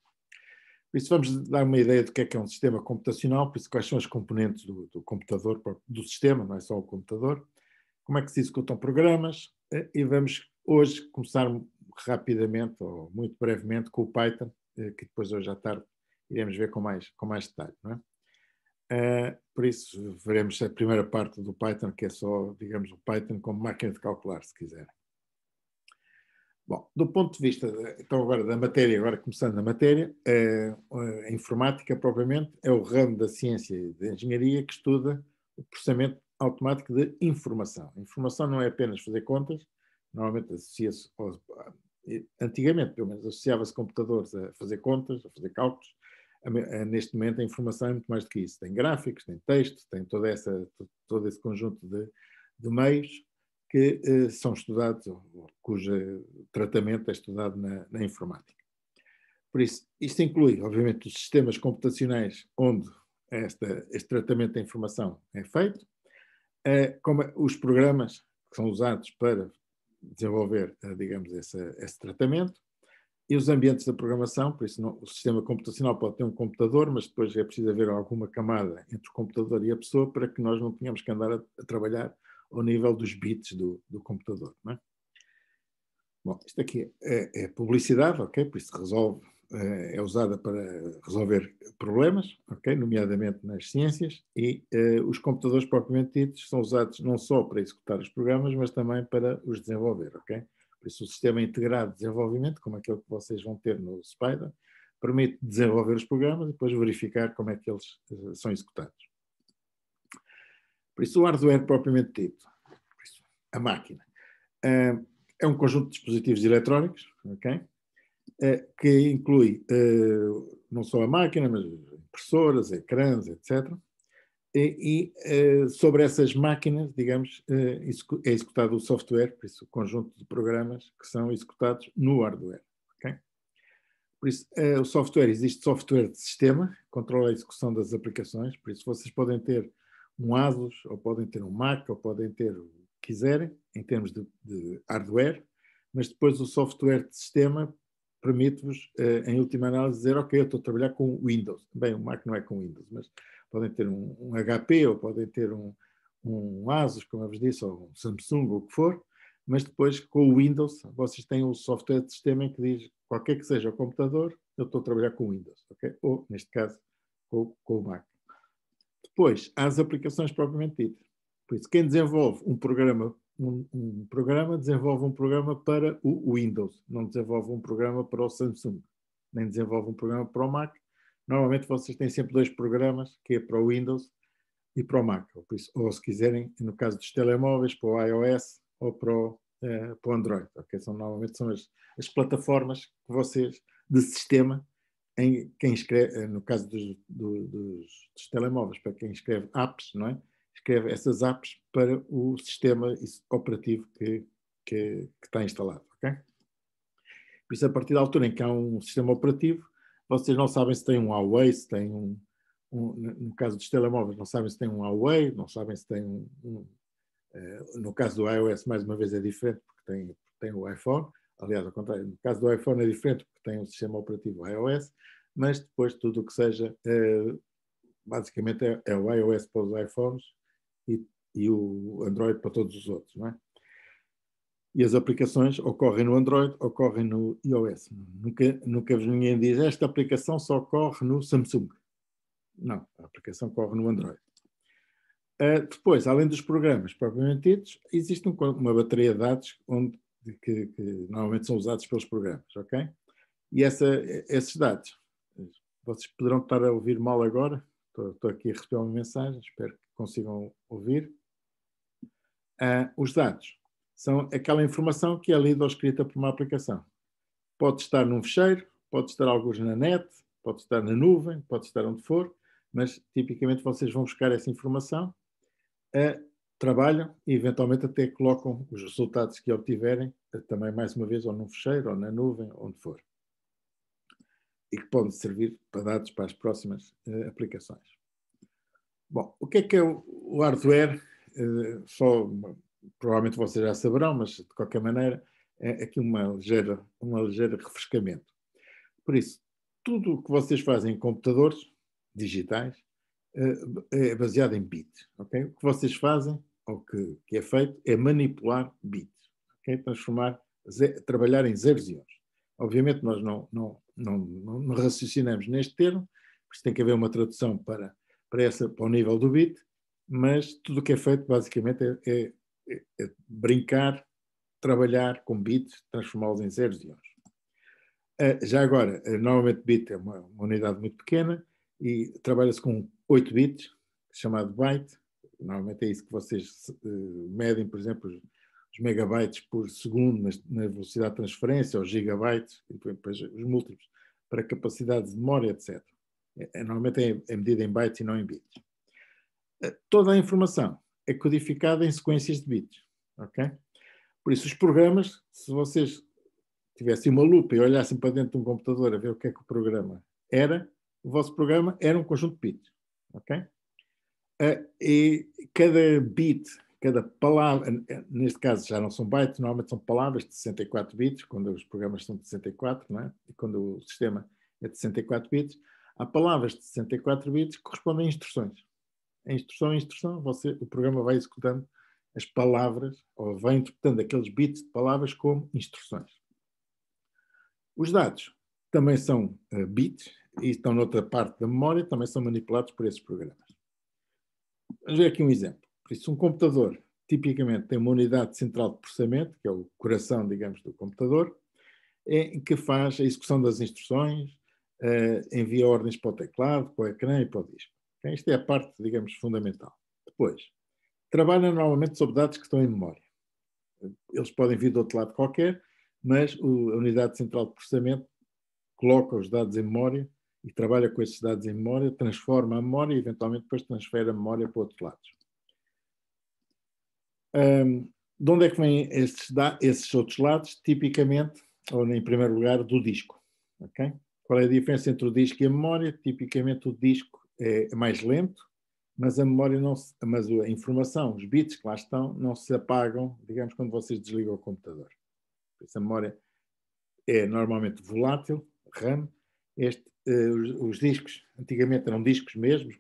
Por isso vamos dar uma ideia do que é um sistema computacional, por isso quais são os componentes do computador, do sistema, não é só o computador, como é que se executam programas, e vamos hoje começar rapidamente, ou muito brevemente, com o Python, que depois hoje à tarde iremos ver com mais detalhe, não é? Por isso veremos a primeira parte do Python, que é só, digamos, o Python como máquina de calcular, se quiserem. Bom, do ponto de vista, então agora da matéria, agora começando na matéria, a informática propriamente é o ramo da ciência e da engenharia que estuda o processamento automático de informação. A informação não é apenas fazer contas, normalmente associa-se, antigamente pelo menos, associava-se computadores a fazer contas, a fazer cálculos. Neste momento a informação é muito mais do que isso. Tem gráficos, tem texto, tem todo esse conjunto de meios que são estudados, cujo tratamento é estudado na informática. Por isso, isto inclui, obviamente, os sistemas computacionais onde este tratamento da informação é feito, como os programas que são usados para desenvolver, digamos, esse tratamento, e os ambientes da programação, por isso o sistema computacional pode ter um computador, mas depois é preciso haver alguma camada entre o computador e a pessoa para que nós não tenhamos que andar a trabalhar ao nível dos bits do computador, não é? Bom, isto aqui é publicidade, ok? Por isso é usada para resolver problemas, ok? Nomeadamente nas ciências, e os computadores propriamente ditos são usados não só para executar os programas, mas também para os desenvolver, ok? Por isso o sistema integrado de desenvolvimento, como aquele que vocês vão ter no Spider, permite desenvolver os programas e depois verificar como é que eles são executados. Por isso o hardware propriamente dito, por isso, a máquina, é um conjunto de dispositivos eletrónicos, ok? Que inclui não só a máquina, mas impressoras, ecrãs, etc. E sobre essas máquinas, digamos, é executado o software, por isso o conjunto de programas que são executados no hardware. Okay? Por isso, o software, existe software de sistema, que controla a execução das aplicações, por isso vocês podem ter um ASUS, ou podem ter um Mac, ou podem ter o que quiserem, em termos de hardware, mas depois o software de sistema permite-vos, em última análise, dizer, ok, eu estou a trabalhar com Windows. Bem, o Mac não é com Windows, mas podem ter um HP, ou podem ter um ASUS, como eu vos disse, ou um Samsung, ou o que for, mas depois com o Windows, vocês têm o software de sistema em que diz, qualquer que seja o computador, eu estou a trabalhar com Windows, ok? Ou, neste caso, com o Mac. Depois, há as aplicações propriamente ditas. Por isso, quem desenvolve um programa, desenvolve um programa para o Windows, não desenvolve um programa para o Samsung. nem desenvolve um programa para o Mac. Normalmente vocês têm sempre 2 programas, que é para o Windows e para o Mac. Ou se quiserem, no caso dos telemóveis, para o iOS ou para o Android. Okay? Normalmente são as plataformas que vocês, de sistema, quem escreve, no caso dos telemóveis, para quem escreve apps, não é? Escreve essas apps para o sistema operativo que está instalado. Okay? Por isso, a partir da altura em que há um sistema operativo, vocês não sabem se tem um Huawei, se tem no caso dos telemóveis, não sabem se tem um Huawei, não sabem se tem no caso do iOS, mais uma vez, é diferente, porque tem o iPhone. Aliás, ao contrário, no caso do iPhone é diferente, porque tem um sistema operativo iOS, mas depois tudo o que seja, basicamente é o iOS para os iPhones e o Android para todos os outros, não é? E as aplicações ocorrem no Android, ocorrem no iOS. Nunca ninguém diz, esta aplicação só ocorre no Samsung. Não, a aplicação corre no Android. Depois, além dos programas propriamente ditos, existe uma bateria de dados que normalmente são usados pelos programas, ok? E esses dados, vocês poderão estar a ouvir mal agora, estou aqui a receber uma mensagem, espero que consigam ouvir. Os dados são aquela informação que é lida ou escrita por uma aplicação. Pode estar num fecheiro, pode estar alguns na net, pode estar na nuvem, pode estar onde for, mas tipicamente vocês vão buscar essa informação, trabalham e eventualmente até colocam os resultados que obtiverem, também mais uma vez, ou num fecheiro, ou na nuvem, onde for. E que podem servir para dados para as próximas aplicações. Bom, o que é o hardware? Provavelmente vocês já saberão, mas de qualquer maneira é aqui um ligeiro refrescamento. Por isso, tudo o que vocês fazem em computadores digitais é baseado em bits. Okay? O que vocês fazem, ou que é feito, é manipular bits. Okay? Trabalhar em zeros e uns. Obviamente nós não raciocinamos neste termo, por isso tem que haver uma tradução para o nível do bit, mas tudo o que é feito basicamente é brincar, trabalhar com bits, transformá-los em zeros e uns. Já agora, normalmente bit é uma unidade muito pequena e trabalha-se com 8 bits, chamado byte. Normalmente é isso que vocês medem, por exemplo, os megabytes por segundo na velocidade de transferência, os gigabytes, e depois os múltiplos para capacidade de memória, etc. Normalmente é medida em bytes e não em bits. Toda a informação é codificada em sequências de bits. Okay? Por isso, os programas, se vocês tivessem uma lupa e olhassem para dentro de um computador a ver o que é que o programa era, o vosso programa era um conjunto de bits. Okay? E cada bit, cada palavra, neste caso já não são bytes, normalmente são palavras de 64 bits, quando os programas são de 64, não é? E quando o sistema é de 64 bits, há palavras de 64 bits que correspondem a instruções. Em instrução, o programa vai executando as palavras, ou vai interpretando aqueles bits de palavras como instruções. Os dados também são bits, e estão noutra parte da memória, também são manipulados por esses programas. Vamos ver aqui um exemplo. Por isso, um computador, tipicamente, tem uma unidade central de processamento, que é o coração, digamos, do computador, que faz a execução das instruções, envia ordens para o teclado, para o ecrã e para o disco. Okay? Isto é a parte, digamos, fundamental. Depois, trabalha normalmente sobre dados que estão em memória. Eles podem vir de outro lado qualquer, mas a unidade central de processamento coloca os dados em memória e trabalha com esses dados em memória, transforma a memória e eventualmente depois transfere a memória para outros lados. De onde é que vêm esses outros lados? Tipicamente, ou em primeiro lugar, do disco. Okay? Qual é a diferença entre o disco e a memória? Tipicamente o disco é mais lento, mas a memória mas a informação, os bits que lá estão, não se apagam, digamos, quando vocês desligam o computador. Por isso a memória é normalmente volátil, RAM. Os discos, antigamente eram discos mesmos,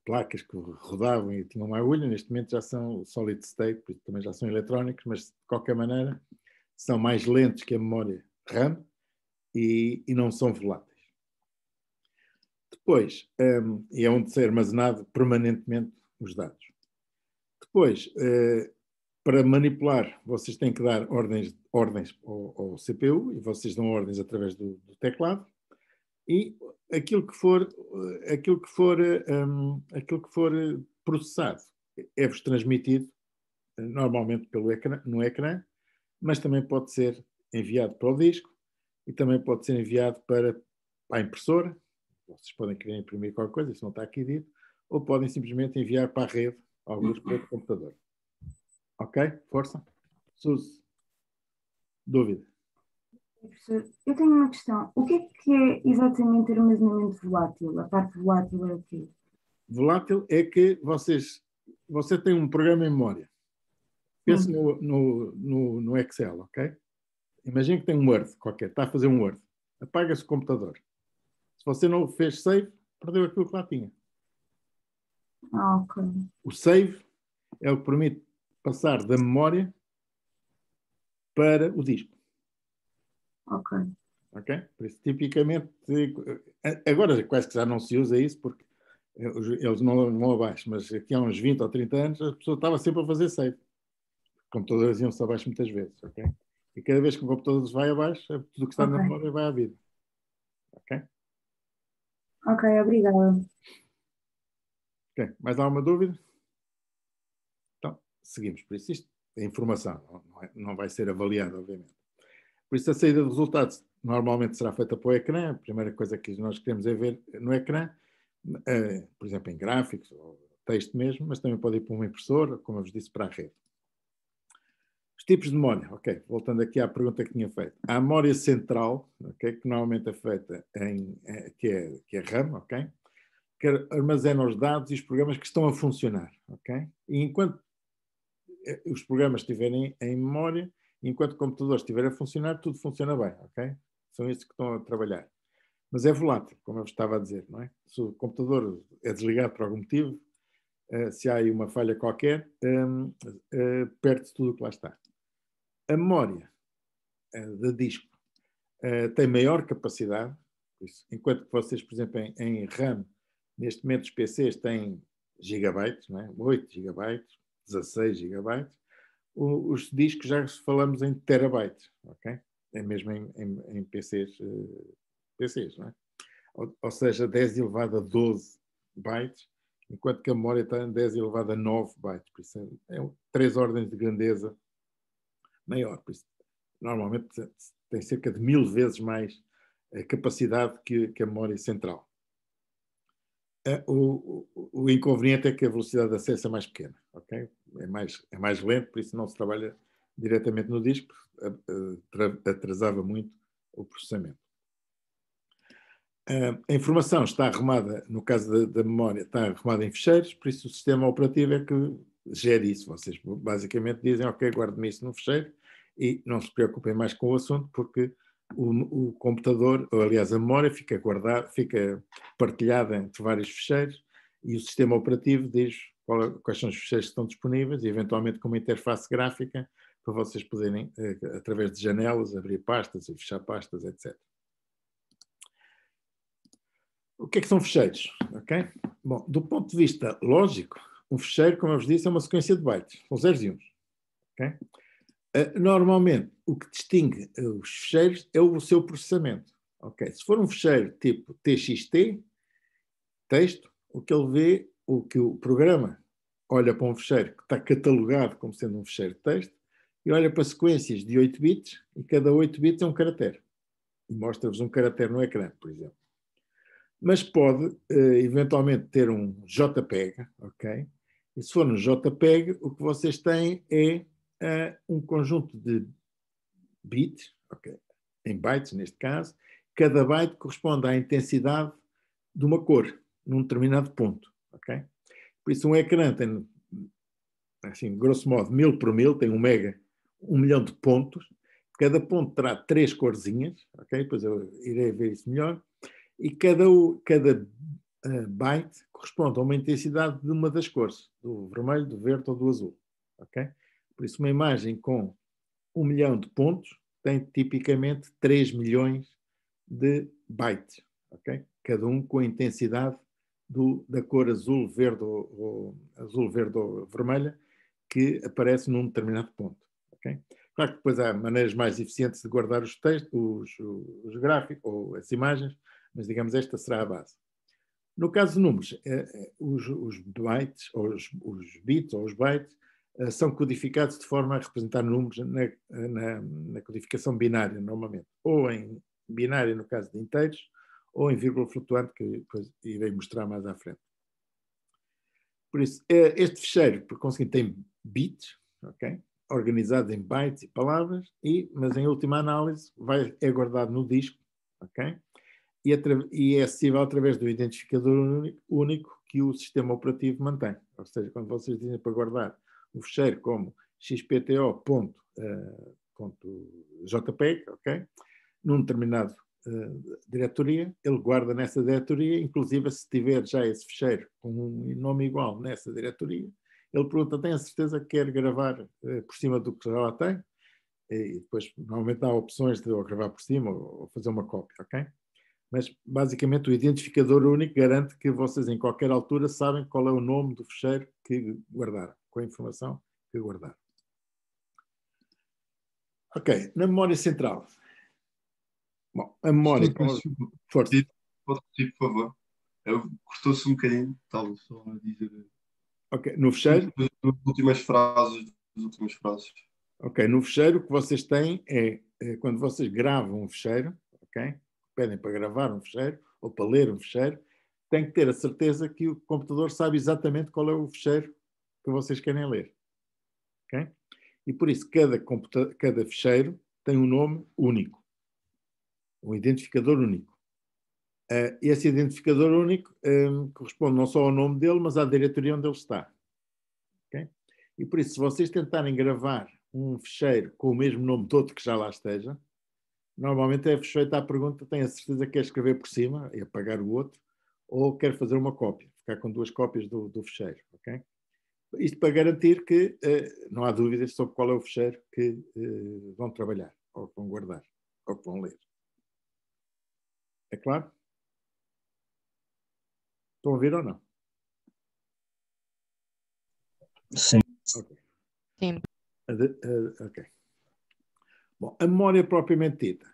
placas que rodavam e tinham uma agulha, neste momento já são solid state, também já são eletrónicos, mas de qualquer maneira são mais lentos que a memória RAM e não são voláteis. Depois, e é onde se é armazenado permanentemente os dados. Depois, Para manipular, vocês têm que dar ordens ao CPU e vocês dão ordens através do teclado e aquilo que for processado é-vos transmitido normalmente no ecrã, mas também pode ser enviado para o disco e também pode ser enviado para a impressora. Vocês podem querer imprimir qualquer coisa, isso não está aqui dito, ou podem simplesmente enviar para a rede, alguns para outro computador. Ok? Força. Suzy, dúvida? Professor, eu tenho uma questão. O que é exatamente armazenamento volátil? A parte volátil é o quê? Volátil é que você tem um programa em memória. Pense no Excel, ok? Imagine que tem um Word qualquer, está a fazer um Word. Apaga-se o computador. Se você não fez save, perdeu aquilo que lá tinha. Ok. O save é o que permite passar da memória para o disco. Ok. Ok? Por isso, tipicamente, agora quase que já não se usa isso, porque eles não vão abaixo, mas aqui há uns 20 ou 30 anos a pessoa estava sempre a fazer save. Os computadores iam-se abaixo muitas vezes, ok? E cada vez que o computador vai abaixo, tudo o que está na memória vai à vida. Ok? Ok, obrigada. Ok, mais alguma dúvida? Então, seguimos. Por isso, isto é informação, não vai ser avaliada, obviamente. Por isso, a saída de resultados normalmente será feita para o ecrã. A primeira coisa que nós queremos é ver no ecrã, por exemplo, em gráficos, ou texto mesmo, mas também pode ir para uma impressora, como eu vos disse, para a rede. Os tipos de memória, ok, voltando aqui à pergunta que tinha feito. A memória central, ok, que normalmente é feita que é RAM, ok, que armazena os dados e os programas que estão a funcionar, ok? E enquanto os programas estiverem em memória, enquanto o computador estiver a funcionar, tudo funciona bem, ok? São esses que estão a trabalhar. Mas é volátil, como eu estava a dizer, não é? Se o computador é desligado por algum motivo, se há aí uma falha qualquer, perde-se tudo o que lá está. A memória de disco tem maior capacidade, enquanto que vocês, por exemplo, em RAM, neste momento os PCs têm gigabytes, não é? 8 gigabytes, 16 gigabytes, os discos já falamos em terabytes, ok? É mesmo em PCs, não é? Ou seja, 10 elevado a 12 bytes, enquanto que a memória está em 10 elevado a 9 bytes, por isso é 3 ordens de grandeza maior, por isso normalmente tem cerca de 1000 vezes mais capacidade que a memória central. O inconveniente é que a velocidade de acesso é mais pequena, ok? É mais lento, por isso não se trabalha diretamente no disco, atrasava muito o processamento. A informação está arrumada, no caso da memória, está arrumada em ficheiros, por isso o sistema operativo é que gere isso. Vocês basicamente dizem, ok, guarde-me isso no ficheiro e não se preocupem mais com o assunto, porque o computador, ou aliás a memória, fica partilhada entre vários ficheiros e o sistema operativo diz quais são os ficheiros que estão disponíveis e eventualmente com uma interface gráfica para vocês poderem, através de janelas, abrir pastas e fechar pastas, etc. O que é que são ficheiros? Okay? Bom, do ponto de vista lógico, um ficheiro, como eu vos disse, é uma sequência de bytes, são zeros e uns. Okay? Normalmente, o que distingue os ficheiros é o seu processamento. Okay? Se for um ficheiro tipo TXT, texto, o que ele vê, o que o programa olha para um ficheiro que está catalogado como sendo um ficheiro de texto e olha para sequências de 8 bits e cada 8 bits é um caractere. E mostra-vos um caractere no ecrã, por exemplo. Mas pode, eventualmente, ter um JPEG, ok? E se for um JPEG, o que vocês têm é um conjunto de bits, ok? Em bytes, neste caso. Cada byte corresponde à intensidade de uma cor, num determinado ponto, ok? Por isso, um ecrã tem, assim, grosso modo, 1000 por 1000, tem 1 mega, 1 milhão de pontos. Cada ponto terá 3 corzinhas, ok? Depois eu irei ver isso melhor. E cada byte corresponde a uma intensidade de uma das cores, do vermelho, do verde ou do azul. Okay? Por isso, uma imagem com 1 milhão de pontos tem tipicamente 3 milhões de bytes. Okay? Cada um com a intensidade da cor azul, verde ou azul, verde ou vermelha que aparece num determinado ponto. Okay? Claro que depois há maneiras mais eficientes de guardar os textos, os gráficos ou as imagens, mas digamos esta será a base. No caso de números, os bytes, ou os bits ou os bytes, são codificados de forma a representar números na codificação binária, normalmente. Ou em binária, no caso de inteiros, ou em vírgula flutuante, que depois irei mostrar mais à frente. Por isso, este ficheiro, por conseguinte, tem bits, okay, organizados em bytes e palavras, mas em última análise é guardado no disco, okay, e é acessível através do identificador único que o sistema operativo mantém. Ou seja, quando vocês dizem para guardar o ficheiro como xpto.jpeg, okay, num determinado diretoria, ele guarda nessa diretoria, inclusive se tiver já esse ficheiro com um nome igual nessa diretoria, ele pergunta, tem a certeza que quer gravar por cima do que já lá tem? E depois, normalmente há opções de ou gravar por cima ou fazer uma cópia, ok? Mas, basicamente, o identificador único garante que vocês, em qualquer altura, sabem qual é o nome do ficheiro que guardaram, com a informação que guardaram. Ok, na memória central. Bom, a memória... Pode repetir, por favor. Cortou-se um bocadinho, talvez só a dizer... Ok, no ficheiro... As últimas frases. Ok, no ficheiro o que vocês têm é quando vocês gravam um ficheiro, ok? Pedem para gravar um ficheiro ou para ler um ficheiro, tem que ter a certeza que o computador sabe exatamente qual é o ficheiro que vocês querem ler. Ok? E por isso cada ficheiro tem um nome único. Um identificador único. Esse identificador único corresponde não só ao nome dele, mas à diretoria onde ele está. Okay? E por isso, se vocês tentarem gravar um ficheiro com o mesmo nome de outro que já lá esteja, normalmente é feita a pergunta, tem a certeza que quer escrever por cima e apagar o outro, ou quer fazer uma cópia, ficar com 2 cópias do ficheiro. Okay? Isto para garantir que não há dúvidas sobre qual é o ficheiro que vão trabalhar, ou que vão guardar, ou que vão ler. É claro? Estão a ouvir ou não? Sim. Okay. Sim. Ok. Bom, a memória propriamente dita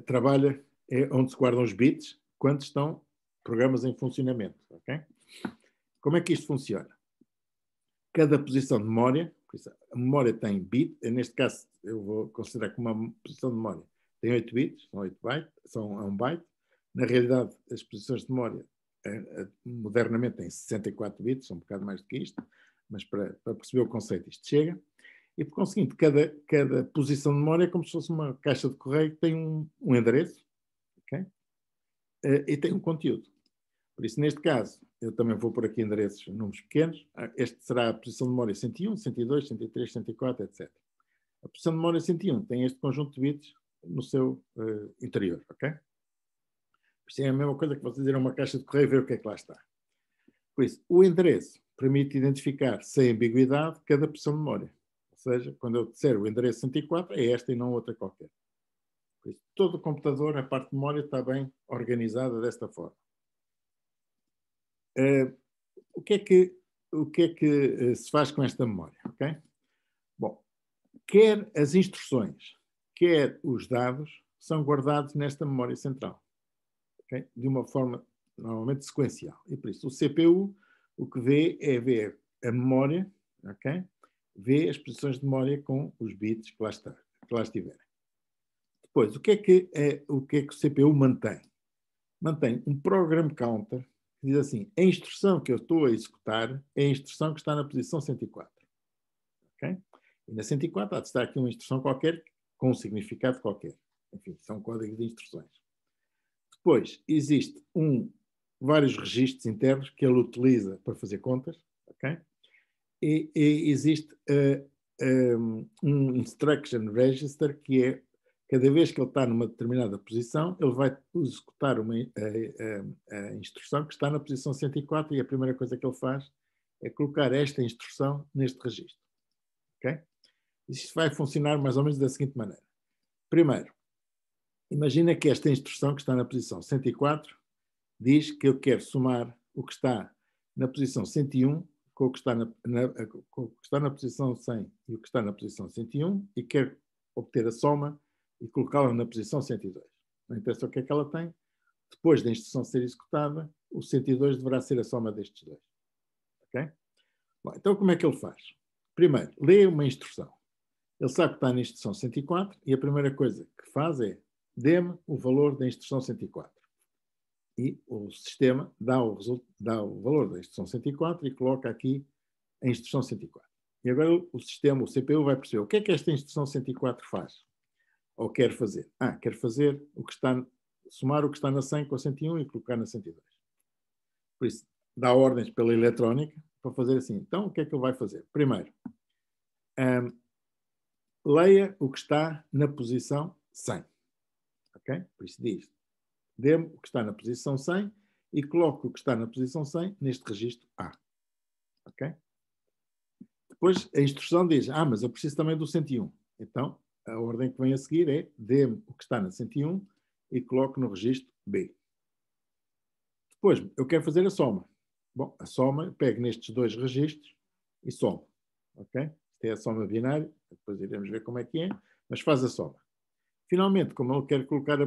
trabalha onde se guardam os bits quando estão programas em funcionamento. Okay? Como é que isto funciona? Cada posição de memória, a memória tem bit, neste caso eu vou considerar como uma posição de memória, tem 8 bits, são 8 bytes, são 1 byte. Na realidade, as posições de memória modernamente têm 64 bits, são um bocado mais do que isto, mas para perceber o conceito isto chega. E por conseguinte, cada posição de memória é como se fosse uma caixa de correio que tem um endereço, okay? E tem um conteúdo. Por isso, neste caso, eu também vou pôr aqui endereços em números pequenos. Este será a posição de memória 101, 102, 103, 104, etc. A posição de memória 101 tem este conjunto de bits no seu interior, ok? Isto é a mesma coisa que vocês irem a uma caixa de correio e ver o que é que lá está. Por isso, o endereço permite identificar sem ambiguidade cada posição de memória. Ou seja, quando eu disser o endereço 104, é esta e não outra qualquer. Por isso, todo o computador, a parte de memória, está bem organizada desta forma. O que é que se faz com esta memória? Okay? Bom, quer as instruções, quer os dados são guardados nesta memória central. Okay? De uma forma normalmente sequencial. E por isso o CPU o que vê é ver a memória, okay? Vê as posições de memória com os bits que lá estiverem. Depois, o que é que o CPU mantém? Mantém um program counter que diz assim, a instrução que eu estou a executar é a instrução que está na posição 104. Okay? E na 104 há de estar aqui uma instrução qualquer com um significado qualquer. Enfim, são códigos de instruções. Depois, existe vários registros internos que ele utiliza para fazer contas. Okay? E existe um instruction register que é cada vez que ele está numa determinada posição, ele vai executar a instrução que está na posição 104 e a primeira coisa que ele faz é colocar esta instrução neste registro. Okay? Isto vai funcionar mais ou menos da seguinte maneira. Primeiro, imagina que esta instrução que está na posição 104 diz que eu quero somar o que está na posição 101 com o que está com o que está na posição 100 e o que está na posição 101 e quer obter a soma e colocá-la na posição 102. Não interessa o que é que ela tem. Depois da instrução ser executada, o 102 deverá ser a soma destes dois. Ok? Bom, então, como é que ele faz? Primeiro, lê uma instrução. Ele sabe que está na instrução 104 e a primeira coisa que faz é dê-me o valor da instrução 104. E o sistema dá o valor da instrução 104 e coloca aqui a instrução 104. E agora o sistema, o CPU, vai perceber o que é que esta instrução 104 faz. Ou quer fazer. Quer fazer o que está, somar o que está na 100 com a 101 e colocar na 102. Por isso, dá ordens pela eletrónica para fazer assim. Então, o que é que ele vai fazer? Primeiro, leia o que está na posição 100. Ok? Por isso diz, dê-me o que está na posição 100 e coloque o que está na posição 100 neste registro A. Ok? Depois a instrução diz, mas eu preciso também do 101. Então, a ordem que vem a seguir é, dê-me o que está na 101 e coloque no registro B. Depois, eu quero fazer a soma. Bom, a soma, eu pego nestes dois registros e somo. Ok? Isto é a soma binária, depois iremos ver como é que é, mas faz a soma. Finalmente, como ele quer colocar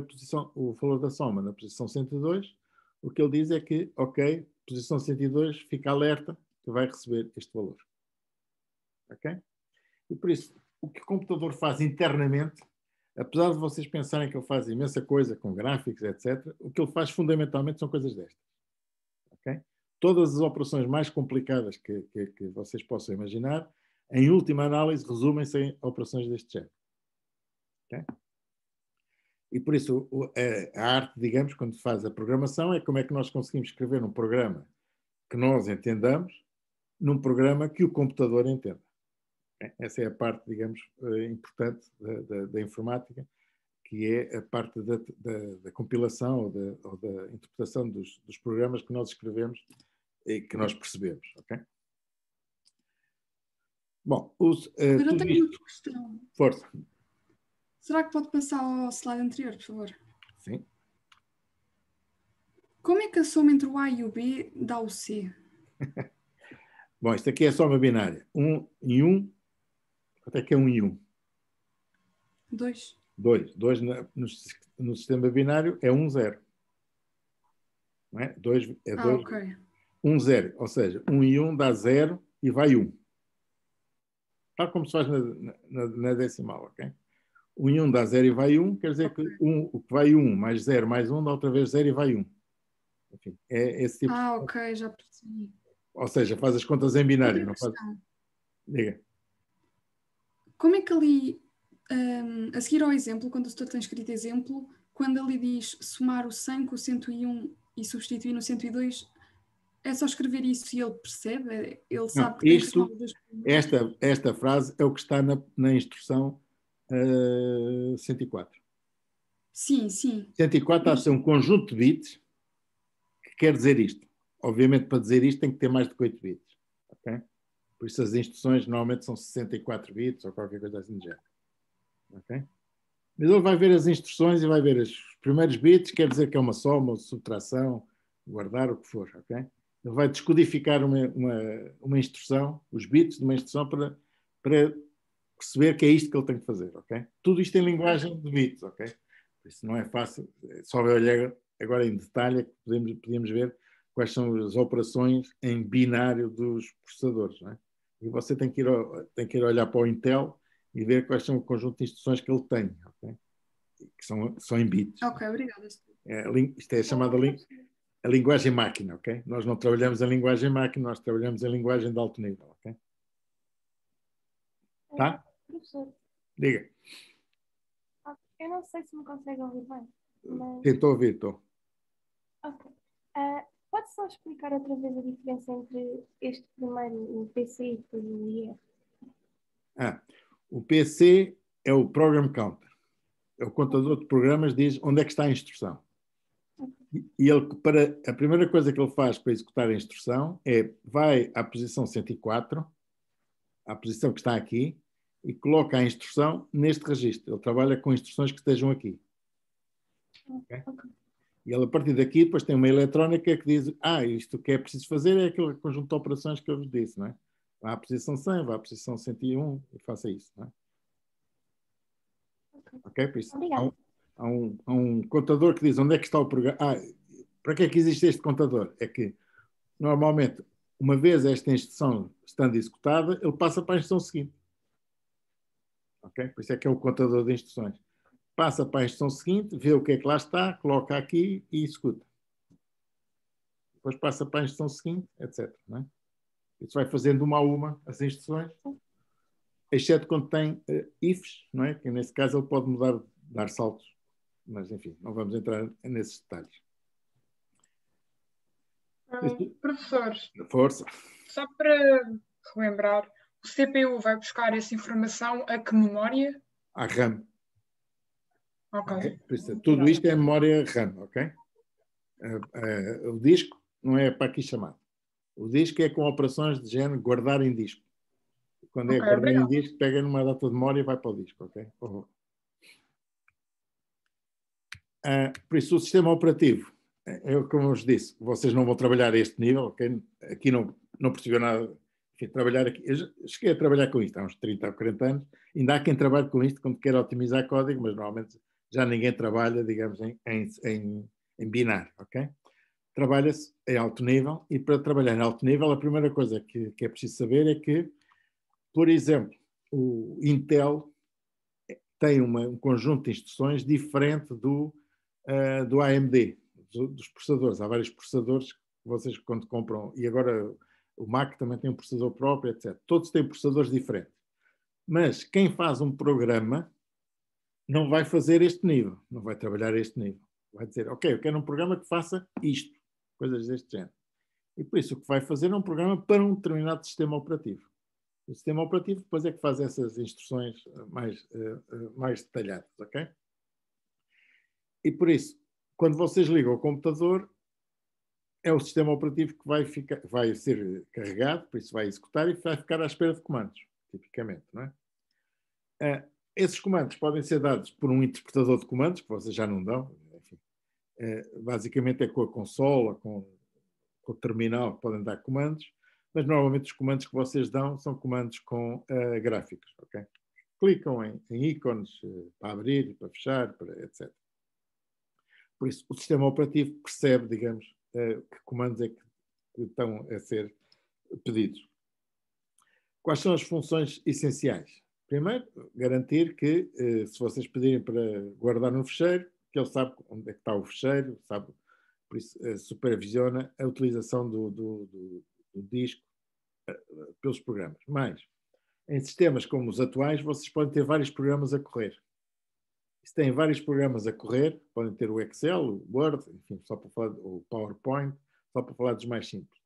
o valor da soma na posição 102, o que ele diz é que, ok, posição 102, fica alerta que vai receber este valor. Ok? E por isso, o que o computador faz internamente, apesar de vocês pensarem que ele faz imensa coisa com gráficos, etc., o que ele faz fundamentalmente são coisas destas. Ok? Todas as operações mais complicadas que vocês possam imaginar, em última análise, resumem-se em operações deste género. Ok? E por isso, a arte, digamos, quando faz a programação, é como é que nós conseguimos escrever um programa que nós entendamos, num programa que o computador entenda. Essa é a parte, digamos, importante da informática, que é a parte da compilação ou da interpretação dos programas que nós escrevemos e que nós percebemos. Ok? Bom, eu tenho uma questão. Força. Será que pode passar ao slide anterior, por favor? Sim. Como é que a soma entre o A e o B dá o C? Bom, isto aqui é a soma binária. 1 e 1. Quanto é que é 1 e 1? 2. 2. 2 no sistema binário é 1, 0. Não é? 2 é 2. Ok. 1, 0. Ou seja, 1 e 1 dá 0 e vai 1. Tal como se faz na decimal, ok? 1 e 1 dá 0 e vai 1, quer dizer que o que vai 1 mais 0 mais 1 dá outra vez 0 e vai 1. Enfim, é esse tipo. Ok, já percebi. Ou seja, faz as contas em binário, não faz. Diga. Como é que ali, a seguir ao exemplo, quando o setor tem escrito exemplo, quando ali diz somar o 100 com o 101 e substituir no 102, é só escrever isso e ele percebe? Ele sabe que tem que somar os dois. Esta frase é o que está na instrução 104. Sim, sim. 104 há de ser um conjunto de bits que quer dizer isto. Obviamente, para dizer isto tem que ter mais de 8 bits. Okay? Por isso as instruções normalmente são 64 bits ou qualquer coisa assim de género. Okay? Mas ele vai ver as instruções e vai ver os primeiros bits, quer dizer que é uma soma ou subtração, guardar o que for. Okay? Ele vai descodificar uma instrução, os bits de uma instrução para perceber que é isto que ele tem que fazer. Okay? Tudo isto em linguagem de bits. Okay? Por isso não é fácil. Só olhar agora em detalhe que podíamos ver quais são as operações em binário dos processadores. Não é? E você tem que ir olhar para o Intel e ver quais são o conjunto de instruções que ele tem, okay? Que são em bits. Ok, obrigada. Isto é chamada a linguagem máquina, ok? Nós não trabalhamos em linguagem máquina, nós trabalhamos em linguagem de alto nível, ok? Tá? Professor, Diga. eu não sei se me consegue ouvir bem, mas... Estou a ouvir, estou. Ok. Pode só explicar outra vez a diferença entre este primeiro, o PC e depois o IE? O PC é o Program Counter. É o contador de programas, diz onde é que está a instrução. E a primeira coisa que ele faz para executar a instrução é vai à posição 104, à posição que está aqui, e coloca a instrução neste registro. Ele trabalha com instruções que estejam aqui. Okay? E ele, a partir daqui, depois tem uma eletrónica que diz, isto que é preciso fazer é aquele conjunto de operações que eu vos disse, não é? Vá à posição 100, vá à posição 101 e faça isso, não é? Ok? Por isso, há um contador que diz onde é que está o programa. Para que é que existe este contador? É que, normalmente, uma vez esta instrução estando executada, ele passa para a instrução seguinte. Ok? Por isso é que é o contador de instruções. Passa para a instrução seguinte, vê o que é que lá está, coloca aqui e executa. Depois passa para a instrução seguinte, etc. Não é? Isso vai fazendo uma a uma as instruções, exceto quando tem ifs, não é? Que nesse caso ele pode mudar, dar saltos. Mas, enfim, não vamos entrar nesses detalhes. Professor, Força. Só para relembrar, o CPU vai buscar essa informação a que memória? A RAM. Ok. Tudo isto é memória RAM, ok? O disco não é para aqui chamado. O disco é com operações de género guardar em disco. Quando é guardar em disco, pega numa data de memória e vai para o disco, ok? Por isso, o sistema operativo, como eu vos disse, vocês não vão trabalhar a este nível, ok? Aqui não percebeu nada. Enfim, trabalhar aqui. Eu cheguei a trabalhar com isto há uns 30 ou 40 anos. Ainda há quem trabalhe com isto quando quer otimizar código, mas normalmente já ninguém trabalha, digamos, em binário, ok? Trabalha-se em alto nível e para trabalhar em alto nível a primeira coisa que é preciso saber é que, por exemplo, o Intel tem um conjunto de instruções diferente do AMD, dos processadores. Há vários processadores que vocês quando compram, e agora o Mac também tem um processador próprio, etc. Todos têm processadores diferentes. Mas quem faz um programa não vai fazer este nível, não vai trabalhar este nível. Vai dizer, ok, eu quero um programa que faça isto, coisas deste género. E por isso o que vai fazer é um programa para um determinado sistema operativo. O sistema operativo depois é que faz essas instruções mais detalhadas, ok? E por isso, quando vocês ligam o computador, é o sistema operativo que vai ser carregado, por isso vai executar e vai ficar à espera de comandos, tipicamente, não é? Esses comandos podem ser dados por um interpretador de comandos, que vocês já não dão, enfim. Basicamente é com a consola, com o terminal que podem dar comandos, mas normalmente os comandos que vocês dão são comandos com gráficos, ok? Clicam em ícones para abrir, para fechar, etc. Por isso, o sistema operativo percebe, digamos, que comandos é que estão a ser pedidos. Quais são as funções essenciais? Primeiro, garantir que, se vocês pedirem para guardar no fecheiro, que ele sabe onde é que está o fecheiro, sabe, por isso supervisiona a utilização do disco pelos programas. Mas, em sistemas como os atuais, vocês podem ter vários programas a correr. Se têm vários programas a correr, podem ter o Excel, o Word, enfim, só para falar, o PowerPoint, só para falar dos mais simples.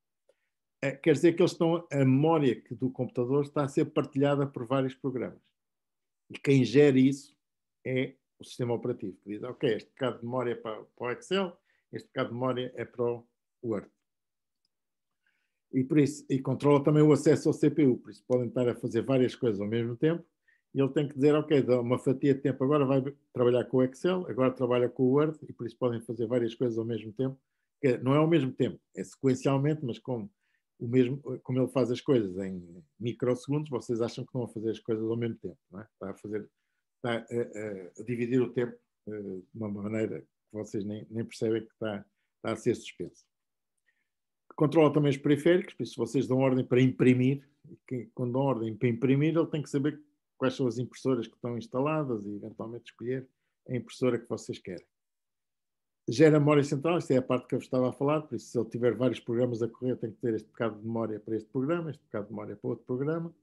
Quer dizer que a memória do computador está a ser partilhada por vários programas. E quem gera isso é o sistema operativo, que diz, ok, este bocado de memória é para o Excel, este bocado de memória é para o Word. E por isso, e controla também o acesso ao CPU, por isso podem estar a fazer várias coisas ao mesmo tempo, e ele tem que dizer, ok, dá uma fatia de tempo, agora vai trabalhar com o Excel, agora trabalha com o Word, e por isso podem fazer várias coisas ao mesmo tempo. Não é ao mesmo tempo, é sequencialmente, mas como ele faz as coisas em microsegundos, vocês acham que não vão fazer as coisas ao mesmo tempo, não é? Está a dividir o tempo de uma maneira que vocês nem percebem que está a ser suspenso. Controla também os periféricos, por isso vocês dão ordem para imprimir, e quando dão ordem para imprimir, ele tem que saber quais são as impressoras que estão instaladas e eventualmente escolher a impressora que vocês querem. Gera memória central, isto é a parte que eu estava a falar, por isso se ele tiver vários programas a correr, tem que ter este bocado de memória para este programa, este bocado de memória para outro programa.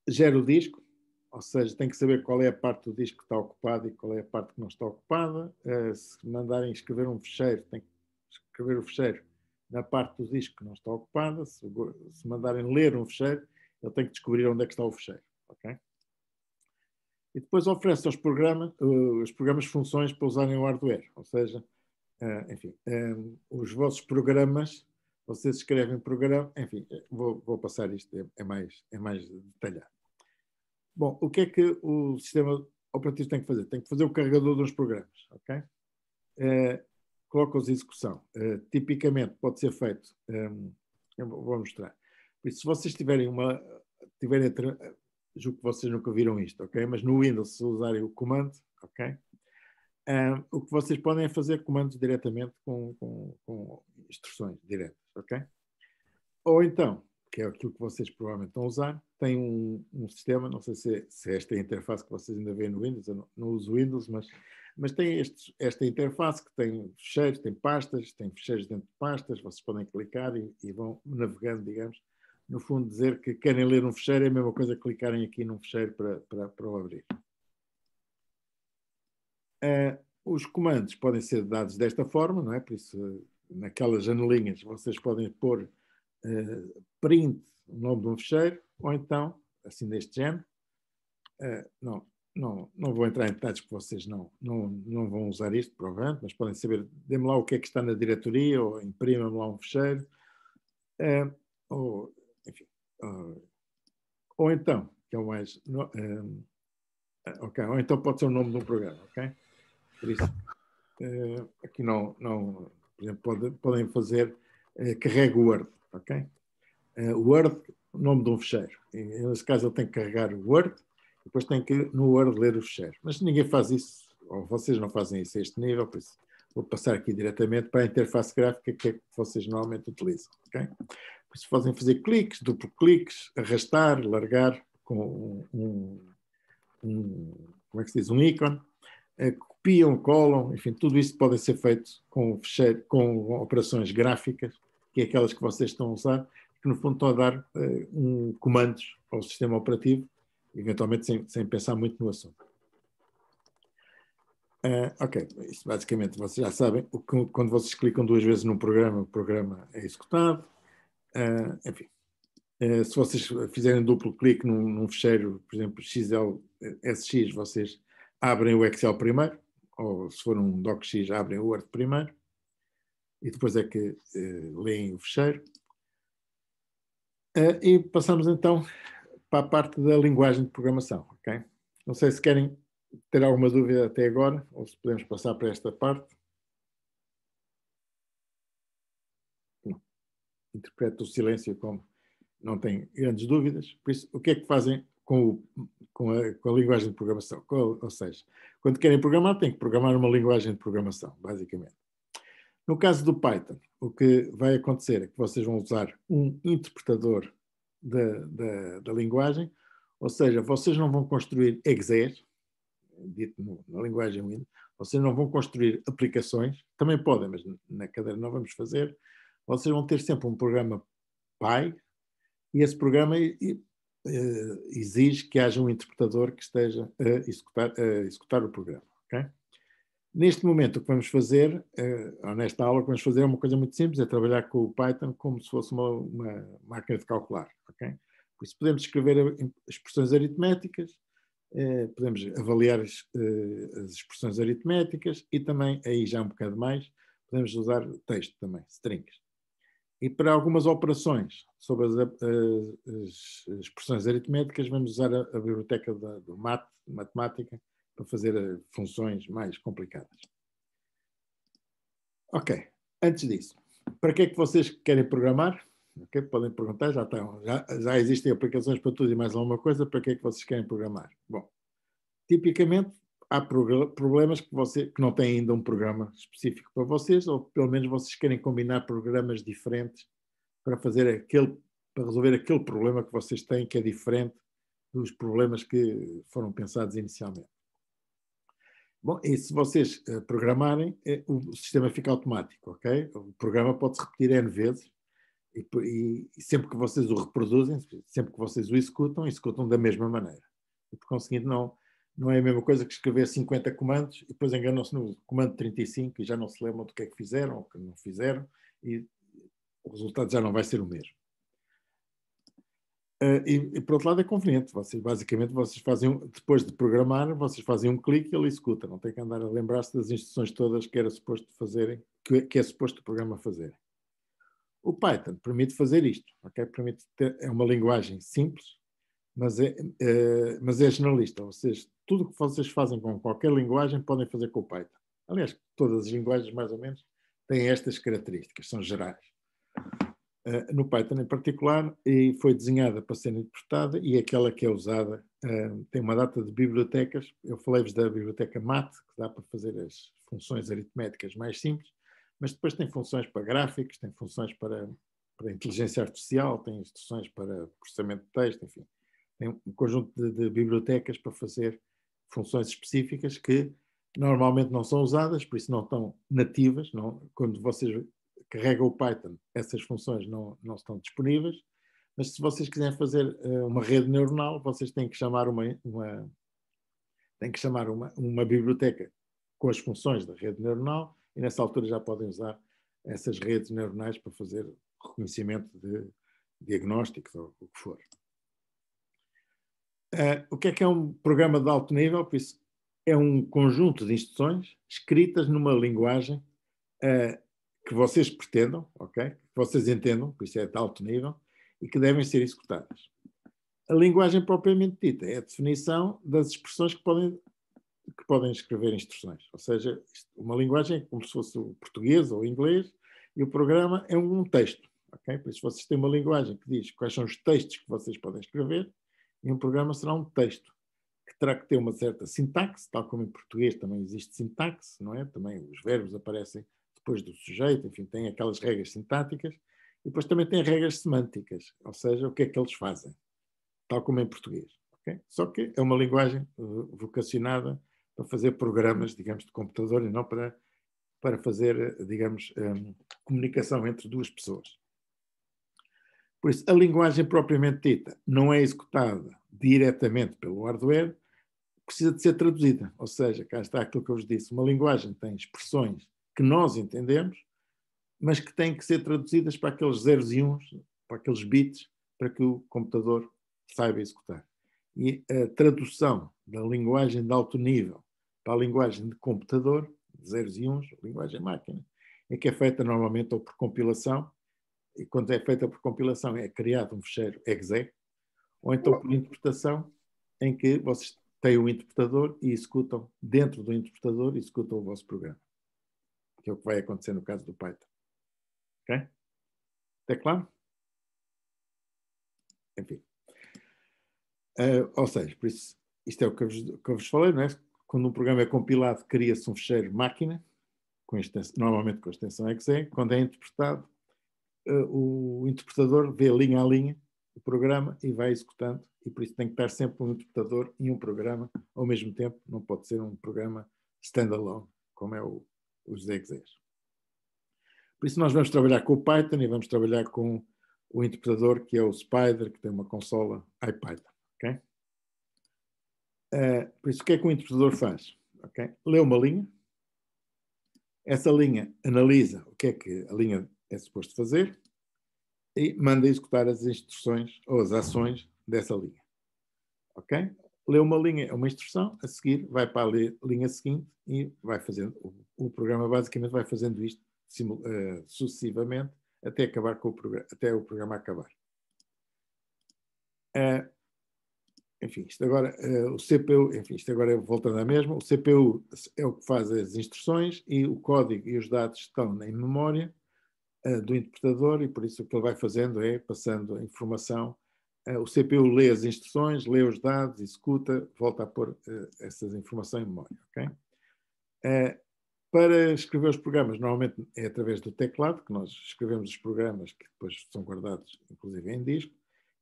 Gera o disco, ou seja, tem que saber qual é a parte do disco que está ocupada e qual é a parte que não está ocupada. Se mandarem escrever um fecheiro, tem que escrever o fecheiro na parte do disco que não está ocupada. Se mandarem ler um fecheiro, ele tem que descobrir onde é que está o fecheiro. Okay? E depois oferece aos programas funções para usarem o hardware, ou seja, enfim, os vossos programas, vocês escrevem programa, enfim, vou passar isto, é mais detalhado. Bom, o que é que o sistema operativo tem que fazer? Tem que fazer o carregador dos programas, ok? colocam-os em execução. Tipicamente pode ser feito, eu vou mostrar. Por isso, se vocês tiverem julgo que vocês nunca viram isto, ok? Mas no Windows, se usarem o comando, ok? O que vocês podem é fazer comandos diretamente com instruções diretas, ok? Ou então, que é aquilo que vocês provavelmente estão a usar, tem um sistema, não sei se esta é a interface que vocês ainda veem no Windows, eu não uso Windows, mas tem esta interface que tem fecheiros, tem pastas, tem fecheiros dentro de pastas, vocês podem clicar e vão navegando, digamos, no fundo dizer que querem ler um fecheiro é a mesma coisa que clicarem aqui num fecheiro para o abrir. Os comandos podem ser dados desta forma, não é? Por isso, naquelas janelinhas, vocês podem pôr print, o nome de um fecheiro, ou então, assim deste género. Não vou entrar em detalhes porque vocês não vão usar isto, provavelmente, mas podem saber, dê-me lá o que é que está na diretoria, ou imprima-me lá um fecheiro, ou, enfim, ou então, que é o mais... ok, ou então pode ser o nome de um programa, ok? Por isso, aqui por exemplo, podem fazer carrega o Word, ok? Word, o nome de um fecheiro. Nesse caso, ele tem que carregar o Word, depois tem que, no Word, ler o fecheiro. Mas ninguém faz isso, ou vocês não fazem isso a este nível, por isso vou passar aqui diretamente para a interface gráfica que é que vocês normalmente utilizam, ok? Por isso, podem fazer cliques, duplo cliques, arrastar, largar com como é que se diz? Um ícone. Copiam, colam, enfim, tudo isso pode ser feito com operações gráficas, que é aquelas que vocês estão a usar, que no fundo estão a dar comandos ao sistema operativo, eventualmente sem pensar muito no assunto. Ok, isso basicamente vocês já sabem, quando vocês clicam 2 vezes num programa, o programa é executado. Enfim, se vocês fizerem duplo clique num fecheiro, por exemplo, XLSX, vocês abrem o Excel primeiro, ou se for um DocX, abrem o Word primeiro, e depois é que leem o fecheiro. E passamos então para a parte da linguagem de programação, ok? Não sei se querem ter alguma dúvida até agora, ou se podemos passar para esta parte. Não. Interpreto o silêncio como não tem grandes dúvidas. Por isso, o que é que fazem com a linguagem de programação? Ou seja, quando querem programar, têm que programar uma linguagem de programação, basicamente. No caso do Python, o que vai acontecer é que vocês vão usar um interpretador da linguagem, ou seja, vocês não vão construir exes, dito na linguagem Windows, vocês não vão construir aplicações, também podem, mas na cadeira não vamos fazer. Vocês vão ter sempre um programa Py, e esse programa exige que haja um interpretador que esteja a executar o programa, ok? Neste momento, o que vamos fazer, ou nesta aula, o que vamos fazer é uma coisa muito simples, é trabalhar com o Python como se fosse uma máquina de calcular, ok? Por isso, podemos escrever expressões aritméticas, podemos avaliar as expressões aritméticas e também, aí já um bocado mais, podemos usar texto também, strings. E para algumas operações sobre as expressões aritméticas, vamos usar a biblioteca do matemática, para fazer funções mais complicadas. Ok, antes disso, para que é que vocês querem programar? Okay, podem perguntar, já existem aplicações para tudo e mais alguma coisa, para que é que vocês querem programar? Bom, tipicamente há problemas que não têm ainda um programa específico para vocês, ou pelo menos vocês querem combinar programas diferentes para resolver aquele problema que vocês têm, que é diferente dos problemas que foram pensados inicialmente. Bom, e se vocês programarem, o sistema fica automático, ok? O programa pode-se repetir N vezes e sempre que vocês o reproduzem, sempre que vocês o executam da mesma maneira. E, por conseguinte, não é a mesma coisa que escrever 50 comandos e depois enganam-se no comando 35 e já não se lembram do que é que fizeram ou que não fizeram e o resultado já não vai ser o mesmo. E por outro lado é conveniente, basicamente vocês fazem, depois de programar, vocês fazem um clique e ele executa, não tem que andar a lembrar-se das instruções todas que era suposto fazerem, que é suposto o programa fazer. O Python permite fazer isto, ok? É uma linguagem simples, mas é generalista, tudo o que vocês fazem com qualquer linguagem podem fazer com o Python. Aliás, todas as linguagens mais ou menos tem estas características, são gerais. No Python em particular, e foi desenhada para ser interpretada, e aquela que é usada tem uma data de bibliotecas. Eu falei-vos da biblioteca MAT, que dá para fazer as funções aritméticas mais simples, mas depois tem funções para gráficos, tem funções para inteligência artificial, tem instruções para processamento de texto, enfim. Tem um conjunto de bibliotecas para fazer funções específicas que normalmente não são usadas, por isso não estão nativas. Não, quando vocês carregam o Python, essas funções não estão disponíveis, mas se vocês quiserem fazer uma rede neuronal, vocês têm que chamar uma biblioteca com as funções da rede neuronal, e nessa altura já podem usar essas redes neuronais para fazer reconhecimento de diagnósticos ou o que for. O que é um programa de alto nível? Por isso, é um conjunto de instruções escritas numa linguagem que vocês pretendam, ok? Que vocês entendam, por isso é de alto nível, e que devem ser executadas. A linguagem propriamente dita é a definição das expressões que podem escrever instruções. Ou seja, uma linguagem é como se fosse o português ou o inglês, e o programa é um texto, ok? Por isso vocês têm uma linguagem que diz quais são os textos que vocês podem escrever, e um programa será um texto que terá que ter uma certa sintaxe, tal como em português também existe sintaxe, não é? Também os verbos aparecem depois do sujeito, enfim, tem aquelas regras sintáticas, e depois também tem regras semânticas, ou seja, o que é que eles fazem, tal como em português. Okay? Só que é uma linguagem vocacionada para fazer programas, digamos, de computador e não para fazer, digamos, comunicação entre duas pessoas. Por isso, a linguagem propriamente dita não é executada diretamente pelo hardware, precisa de ser traduzida. Ou seja, cá está aquilo que eu vos disse, uma linguagem tem expressões que nós entendemos, mas que têm que ser traduzidas para aqueles zeros e uns, para aqueles bits, para que o computador saiba executar. E a tradução da linguagem de alto nível para a linguagem de computador, de zeros e uns, linguagem máquina, é que é feita normalmente ou por compilação, e quando é feita por compilação é criado um ficheiro exe, ou então por interpretação, em que vocês têm um interpretador e executam, dentro do interpretador, executam o vosso programa. Que é o que vai acontecer no caso do Python. Ok? Está claro? Enfim. Ou seja, por isso, isto é o que eu vos falei, não é? Quando um programa é compilado, cria-se um ficheiro máquina, normalmente com a extensão exe. Quando é interpretado, o interpretador vê linha a linha o programa e vai executando, e por isso tem que estar sempre um interpretador e um programa ao mesmo tempo, não pode ser um programa standalone, como é os exes. Por isso nós vamos trabalhar com o Python e vamos trabalhar com o interpretador que é o Spider, que tem uma consola IPython. Okay? Por isso o que é que o interpretador faz? Okay? Lê uma linha, essa linha analisa o que é que a linha é suposto fazer e manda executar as instruções ou as ações dessa linha. Ok? Lê uma linha, é uma instrução, a seguir vai para a linha seguinte e vai fazendo, o programa basicamente vai fazendo isto sucessivamente até acabar com até o programa acabar. Enfim, isto agora, o CPU, enfim, isto agora voltando à mesma, o CPU é o que faz as instruções e o código e os dados estão em memória do interpretador, e por isso o que ele vai fazendo é passando a informação. O CPU lê as instruções, lê os dados, executa, volta a pôr essas informações em memória. Okay? Para escrever os programas, normalmente é através do teclado, que nós escrevemos os programas que depois são guardados, inclusive em disco,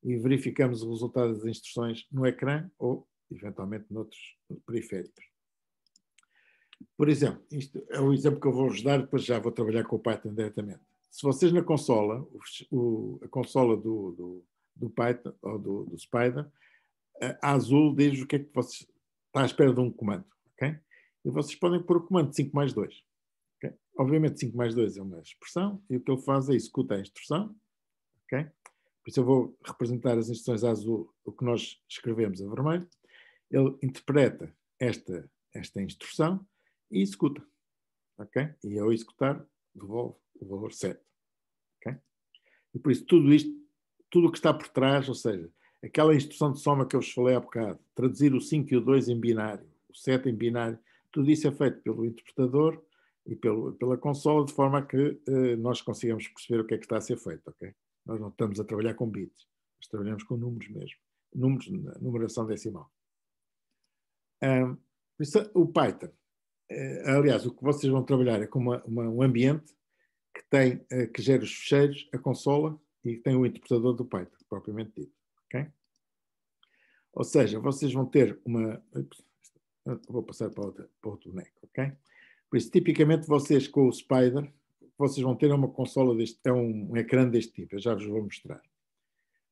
e verificamos o resultado das instruções no ecrã ou, eventualmente, noutros periféricos. Por exemplo, isto é o exemplo que eu vou-vos dar, depois já vou trabalhar com o Python diretamente. Se vocês na consola, a consola do Python ou do Spider, a azul diz o que é que vocês está à espera de um comando. Okay? E vocês podem pôr o comando 5+2. Okay? Obviamente 5+2 é uma expressão e o que ele faz é executar a instrução. Okay? Por isso eu vou representar as instruções a azul, o que nós escrevemos a vermelho. Ele interpreta esta instrução e executa. Okay? E ao executar, devolve o valor 7. Okay? E por isso tudo isto, tudo o que está por trás, ou seja, aquela instrução de soma que eu vos falei há bocado, traduzir o 5 e o 2 em binário, o 7 em binário, tudo isso é feito pelo interpretador e pela consola, de forma a que nós consigamos perceber o que é que está a ser feito, ok? Nós não estamos a trabalhar com bits, nós trabalhamos com números mesmo, números na numeração decimal. Por isso, o Python, aliás, o que vocês vão trabalhar é com um ambiente que gera os ficheiros, a consola, e que tem o interpretador do Python, propriamente dito, ok? Ou seja, vocês vão ter uma... Vou passar para outro boneco, ok? Por isso, tipicamente, vocês com o Spider, vocês vão ter uma consola um ecrã deste tipo. Eu já vos vou mostrar.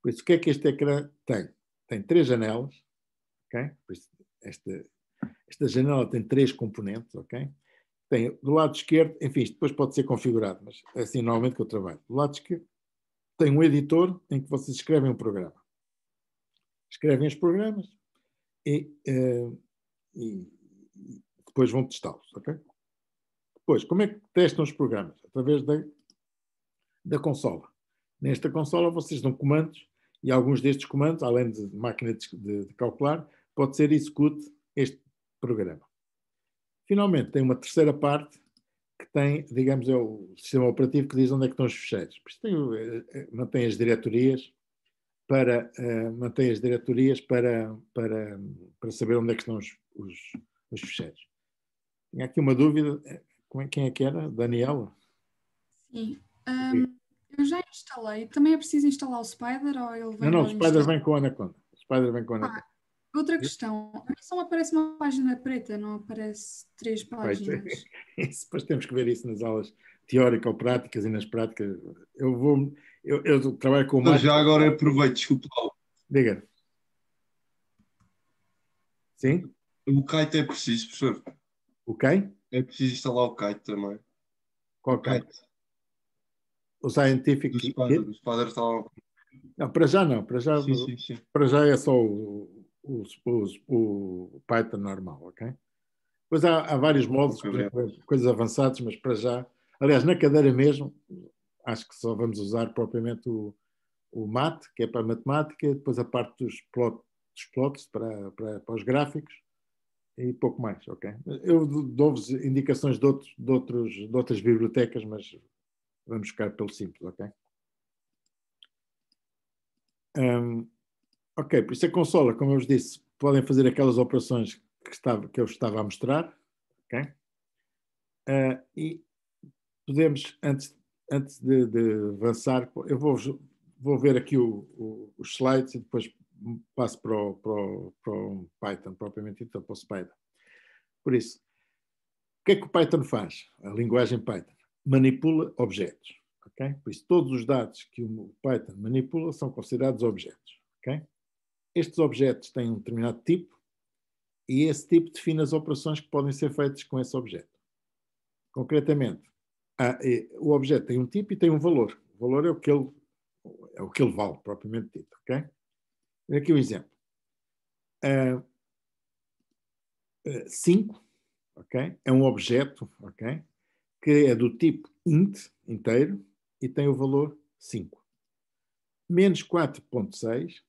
Por isso, o que é que este ecrã tem? Tem 3 janelas, ok? Por isso, esta janela tem 3 componentes, ok? Tem do lado esquerdo, enfim, isto depois pode ser configurado, mas é assim normalmente que eu trabalho. Do lado esquerdo tem um editor em que vocês escrevem um programa. Escrevem os programas e depois vão testá-los, ok? Depois, como é que testam os programas? Através da consola. Nesta consola vocês dão comandos e alguns destes comandos, além de máquina de calcular, pode ser execute este programa. Finalmente, tem uma terceira parte que tem, digamos, é o sistema operativo que diz onde é que estão os ficheiros. Por isso mantém as diretorias para saber onde é que estão os ficheiros. Tinha aqui uma dúvida. Quem é que era? Daniela? Sim. Eu já instalei. Também é preciso instalar o Spider ou ele vem Não, o Spider vem com a Anaconda. Outra questão. A mim só me aparece uma página preta, não aparece 3 páginas. Depois temos que ver isso nas aulas teóricas ou práticas e nas práticas. Eu trabalho com o Marco. Já agora aproveito, desculpa. Diga. Sim? O Kite é preciso, professor. O quê? É preciso instalar o Kite também. Qual Kite? O Scientific. O Spider está lá. Não, para já não. Para já, sim. Para já é só o Python normal, ok? Depois há vários modos, coisas avançadas, mas para já... Aliás, na cadeira mesmo, acho que só vamos usar propriamente o MAT, que é para a matemática, depois a parte dos plots para os gráficos e pouco mais, ok? Eu dou-vos indicações de outras bibliotecas, mas vamos ficar pelo simples, ok? Ok, por isso a consola, como eu vos disse, podem fazer aquelas operações que eu estava a mostrar, ok? E podemos, antes de avançar, eu vou ver aqui os slides e depois passo para o Python, propriamente dito, para o Spider. Por isso, o que é que o Python faz? A linguagem Python manipula objetos, ok? Por isso, todos os dados que o Python manipula são considerados objetos, ok? Estes objetos têm um determinado tipo e esse tipo define as operações que podem ser feitas com esse objeto. Concretamente, o objeto tem um tipo e tem um valor. O valor é o que ele vale, propriamente dito, ok? Aqui um exemplo. 5, ok? É um objeto, ok? Que é do tipo int, inteiro, e tem o valor 5. Menos 4.6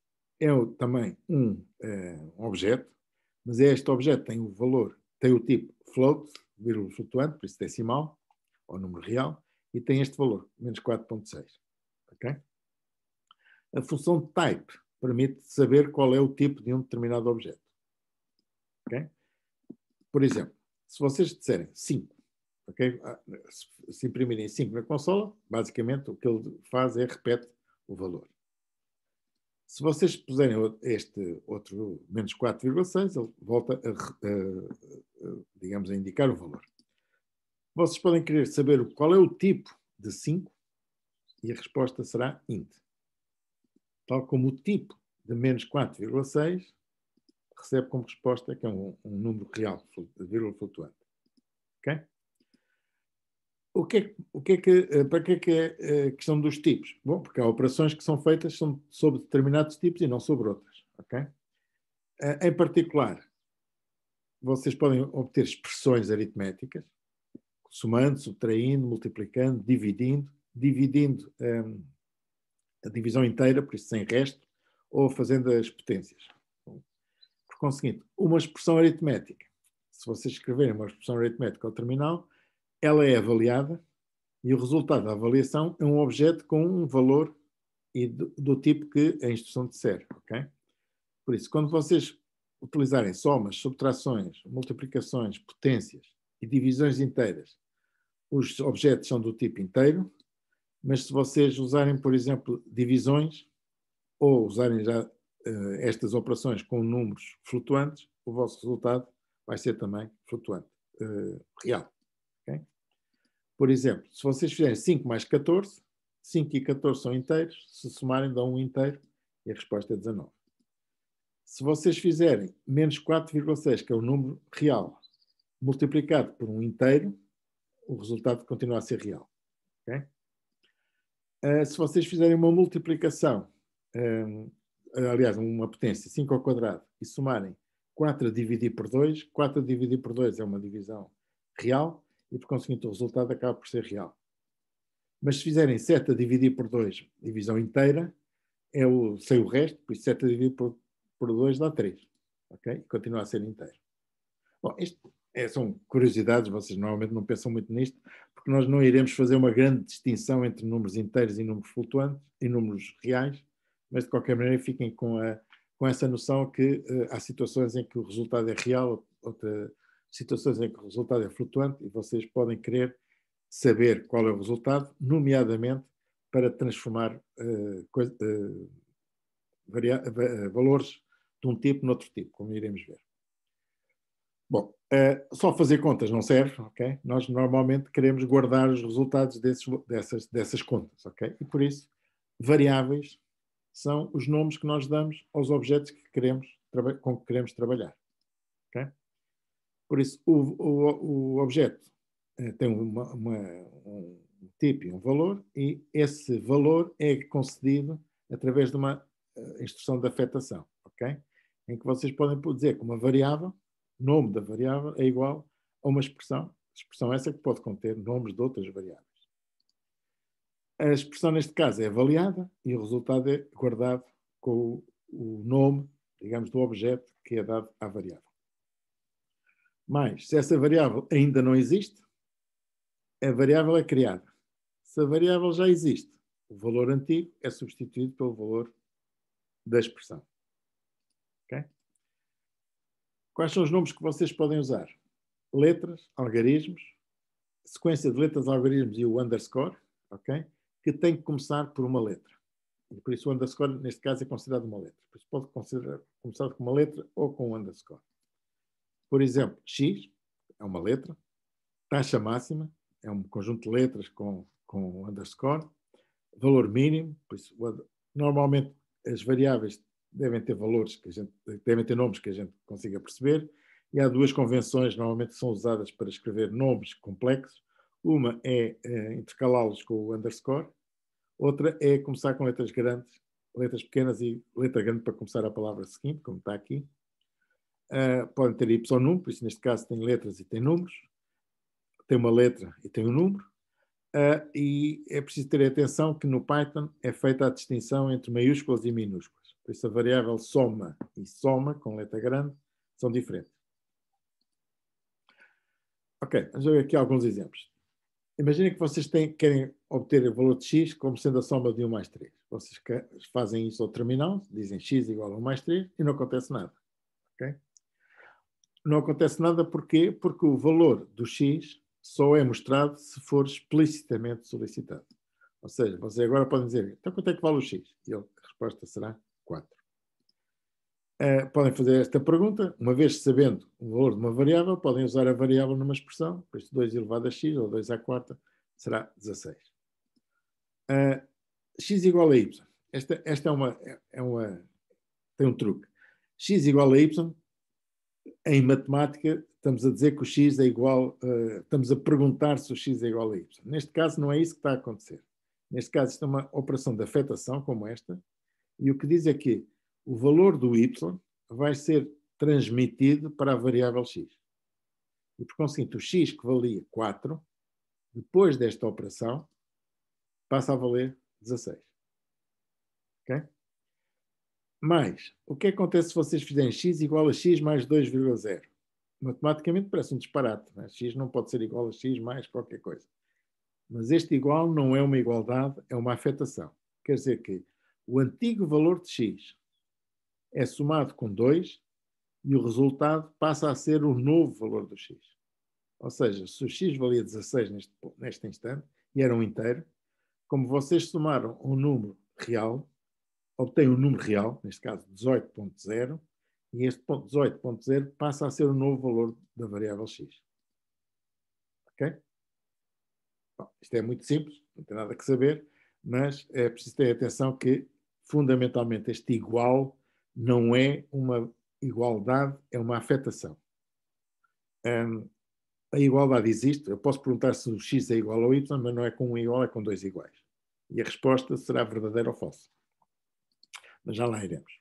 é também um objeto, mas este objeto tem o valor, tem o tipo float, vírgula flutuante, por isso decimal, ou número real, e tem este valor, menos 4.6. Ok? A função type permite saber qual é o tipo de um determinado objeto. Ok? Por exemplo, se vocês disserem 5, ok? Se imprimirem 5 na consola, basicamente o que ele faz é repete o valor. Se vocês puserem este outro menos 4,6, ele volta digamos, a indicar o valor. Vocês podem querer saber qual é o tipo de 5 e a resposta será int. Tal como o tipo de menos 4,6 recebe como resposta que é um número real, vírgula flutuante. Ok? Para que é a questão dos tipos? Bom, porque há operações que são feitas sobre determinados tipos e não sobre outras. Ok? Em particular, vocês podem obter expressões aritméticas, somando, subtraindo, multiplicando, dividindo a divisão inteira, por isso sem resto, ou fazendo as potências. Por conseguinte, uma expressão aritmética, se vocês escreverem uma expressão aritmética ao terminal, ela é avaliada e o resultado da avaliação é um objeto com um valor e do tipo que a instrução disser, ok? Por isso, quando vocês utilizarem somas, subtrações, multiplicações, potências e divisões inteiras, os objetos são do tipo inteiro, mas se vocês usarem, por exemplo, divisões ou usarem já estas operações com números flutuantes, o vosso resultado vai ser também flutuante, real. Okay? Por exemplo, se vocês fizerem 5 mais 14, 5 e 14 são inteiros, se somarem dão um inteiro e a resposta é 19. Se vocês fizerem menos 4,6, que é o número real, multiplicado por um inteiro, o resultado continua a ser real. Okay? Se vocês fizerem uma multiplicação, aliás, uma potência 5 ao quadrado, e somarem 4 a dividir por 2, 4 a dividir por 2 é uma divisão real, e por conseguinte o resultado acaba por ser real. Mas se fizerem 7 a dividir por 2, divisão inteira, sem o resto, por isso 7 a dividir por 2 dá 3. Ok? E continua a ser inteiro. Bom, isto são curiosidades, vocês normalmente não pensam muito nisto, porque nós não iremos fazer uma grande distinção entre números inteiros e números flutuantes, e números reais, mas de qualquer maneira fiquem com essa noção que há situações em que o resultado é real, outras situações em que o resultado é flutuante, e vocês podem querer saber qual é o resultado, nomeadamente para transformar valores de um tipo noutro tipo, como iremos ver. Bom, só fazer contas não serve, ok? Nós normalmente queremos guardar os resultados dessas contas, ok? E por isso, variáveis são os nomes que nós damos aos objetos com que queremos trabalhar, ok? Por isso, o objeto tem um tipo e um valor, e esse valor é concedido através de uma instrução de afetação, ok? Em que vocês podem dizer que uma variável, nome da variável, é igual a uma expressão essa que pode conter nomes de outras variáveis. A expressão, neste caso, é avaliada e o resultado é guardado com o nome, digamos, do objeto que é dado à variável. Mas, se essa variável ainda não existe, a variável é criada. Se a variável já existe, o valor antigo é substituído pelo valor da expressão. Okay? Quais são os nomes que vocês podem usar? Letras, algarismos, sequência de letras, algarismos e o underscore, ok? Que tem que começar por uma letra. E por isso o underscore, neste caso, é considerado uma letra. Por isso pode começar com uma letra ou com um underscore. Por exemplo, X é uma letra, taxa máxima é um conjunto de letras com underscore, valor mínimo, por isso, normalmente as variáveis devem ter valores devem ter nomes que a gente consiga perceber, e há duas convenções normalmente que são usadas para escrever nomes complexos. Uma é intercalá-los com o underscore, outra é começar com letras grandes, letras pequenas e letra grande para começar a palavra seguinte, como está aqui. Podem ter Y-num, por isso neste caso tem letras e tem números, tem uma letra e tem um número, e é preciso ter atenção que no Python é feita a distinção entre maiúsculas e minúsculas. Por isso a variável soma e soma, com letra grande, são diferentes. Ok, vamos ver aqui alguns exemplos. Imaginem que vocês querem obter o valor de x como sendo a soma de 1 mais 3. Vocês fazem isso ao terminal, dizem x igual a 1 mais 3 e não acontece nada. Okay? Não acontece nada porquê? Porque o valor do x só é mostrado se for explicitamente solicitado. Ou seja, vocês agora podem dizer, então quanto é que vale o x? E a resposta será 4. Podem fazer esta pergunta, uma vez sabendo o valor de uma variável, podem usar a variável numa expressão, por isso 2 elevado a x, ou 2 à quarta, será 16. X igual a y. Esta tem um truque. X igual a y, em matemática, estamos a dizer que o x é igual, estamos a perguntar se o x é igual a y. Neste caso, não é isso que está a acontecer. Neste caso, isto é uma operação de afetação como esta, e o que diz é que o valor do y vai ser transmitido para a variável x. E, por conseguinte, o x que valia 4, depois desta operação, passa a valer 16. Ok? Mas, o que acontece se vocês fizerem x igual a x mais 2,0? matematicamente parece um disparate. Não é? X não pode ser igual a X mais qualquer coisa. Mas este igual não é uma igualdade, é uma afetação. Quer dizer que o antigo valor de X é somado com 2 e o resultado passa a ser o novo valor do X. Ou seja, se o X valia 16 neste instante e era um inteiro, como vocês somaram um número real, obtém um número real, neste caso 18.0, e este ponto 18.0 passa a ser o novo valor da variável X. Ok? Bom, isto é muito simples, não tem nada que saber, mas é preciso ter atenção que, fundamentalmente, este igual não é uma igualdade, é uma afetação. A igualdade existe, eu posso perguntar se o X é igual ao Y, mas não é com um igual, é com 2 iguais. E a resposta será verdadeira ou falsa. Mas já lá iremos.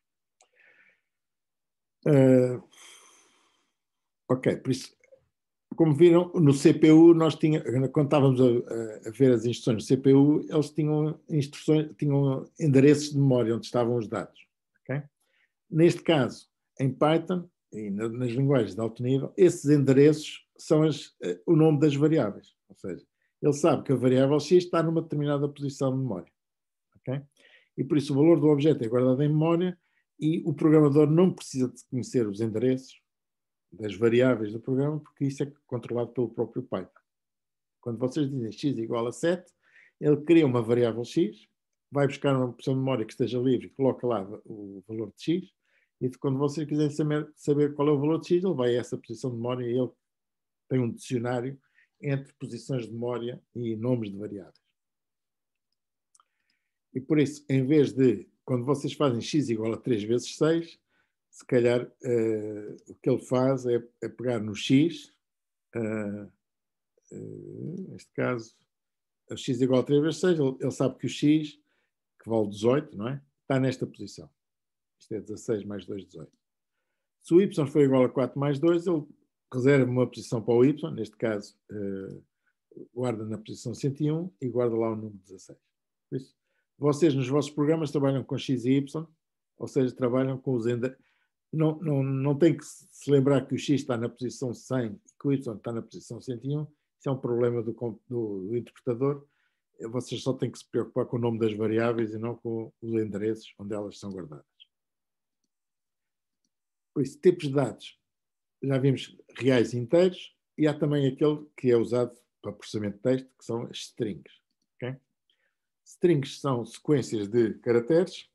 Ok, por isso, como viram, no CPU, nós quando estávamos a ver as instruções do CPU, eles tinham tinham endereços de memória onde estavam os dados. Okay? Neste caso, em Python e nas linguagens de alto nível, esses endereços são o nome das variáveis. Ou seja, ele sabe que a variável X está numa determinada posição de memória. Okay? E por isso o valor do objeto é guardado em memória e o programador não precisa de conhecer os endereços das variáveis do programa, porque isso é controlado pelo próprio Python. Quando vocês dizem x igual a 7, ele cria uma variável x, vai buscar uma posição de memória que esteja livre e coloca lá o valor de x, e quando vocês quiserem saber qual é o valor de x, ele vai a essa posição de memória e ele tem um dicionário entre posições de memória e nomes de variáveis. E por isso, em vez de, quando vocês fazem x igual a 3 vezes 6, se calhar o que ele faz é pegar no x, neste caso, o x igual a 3 vezes 6, ele sabe que o x, que vale 18, não é? Está nesta posição. Isto é 16 mais 2, 18. Se o y for igual a 4 mais 2, ele reserva uma posição para o y, neste caso, guarda na posição 101 e guarda lá o número 16. Por isso, vocês nos vossos programas trabalham com x e y, ou seja, trabalham com os endereços. Não tem que se lembrar que o x está na posição 100 e que o y está na posição 101. Isso é um problema do interpretador. Vocês só têm que se preocupar com o nome das variáveis e não com os endereços onde elas são guardadas. Por isso, tipos de dados. Já vimos reais e inteiros e há também aquele que é usado para processamento de texto, que são as strings. Okay? Strings são sequências de caracteres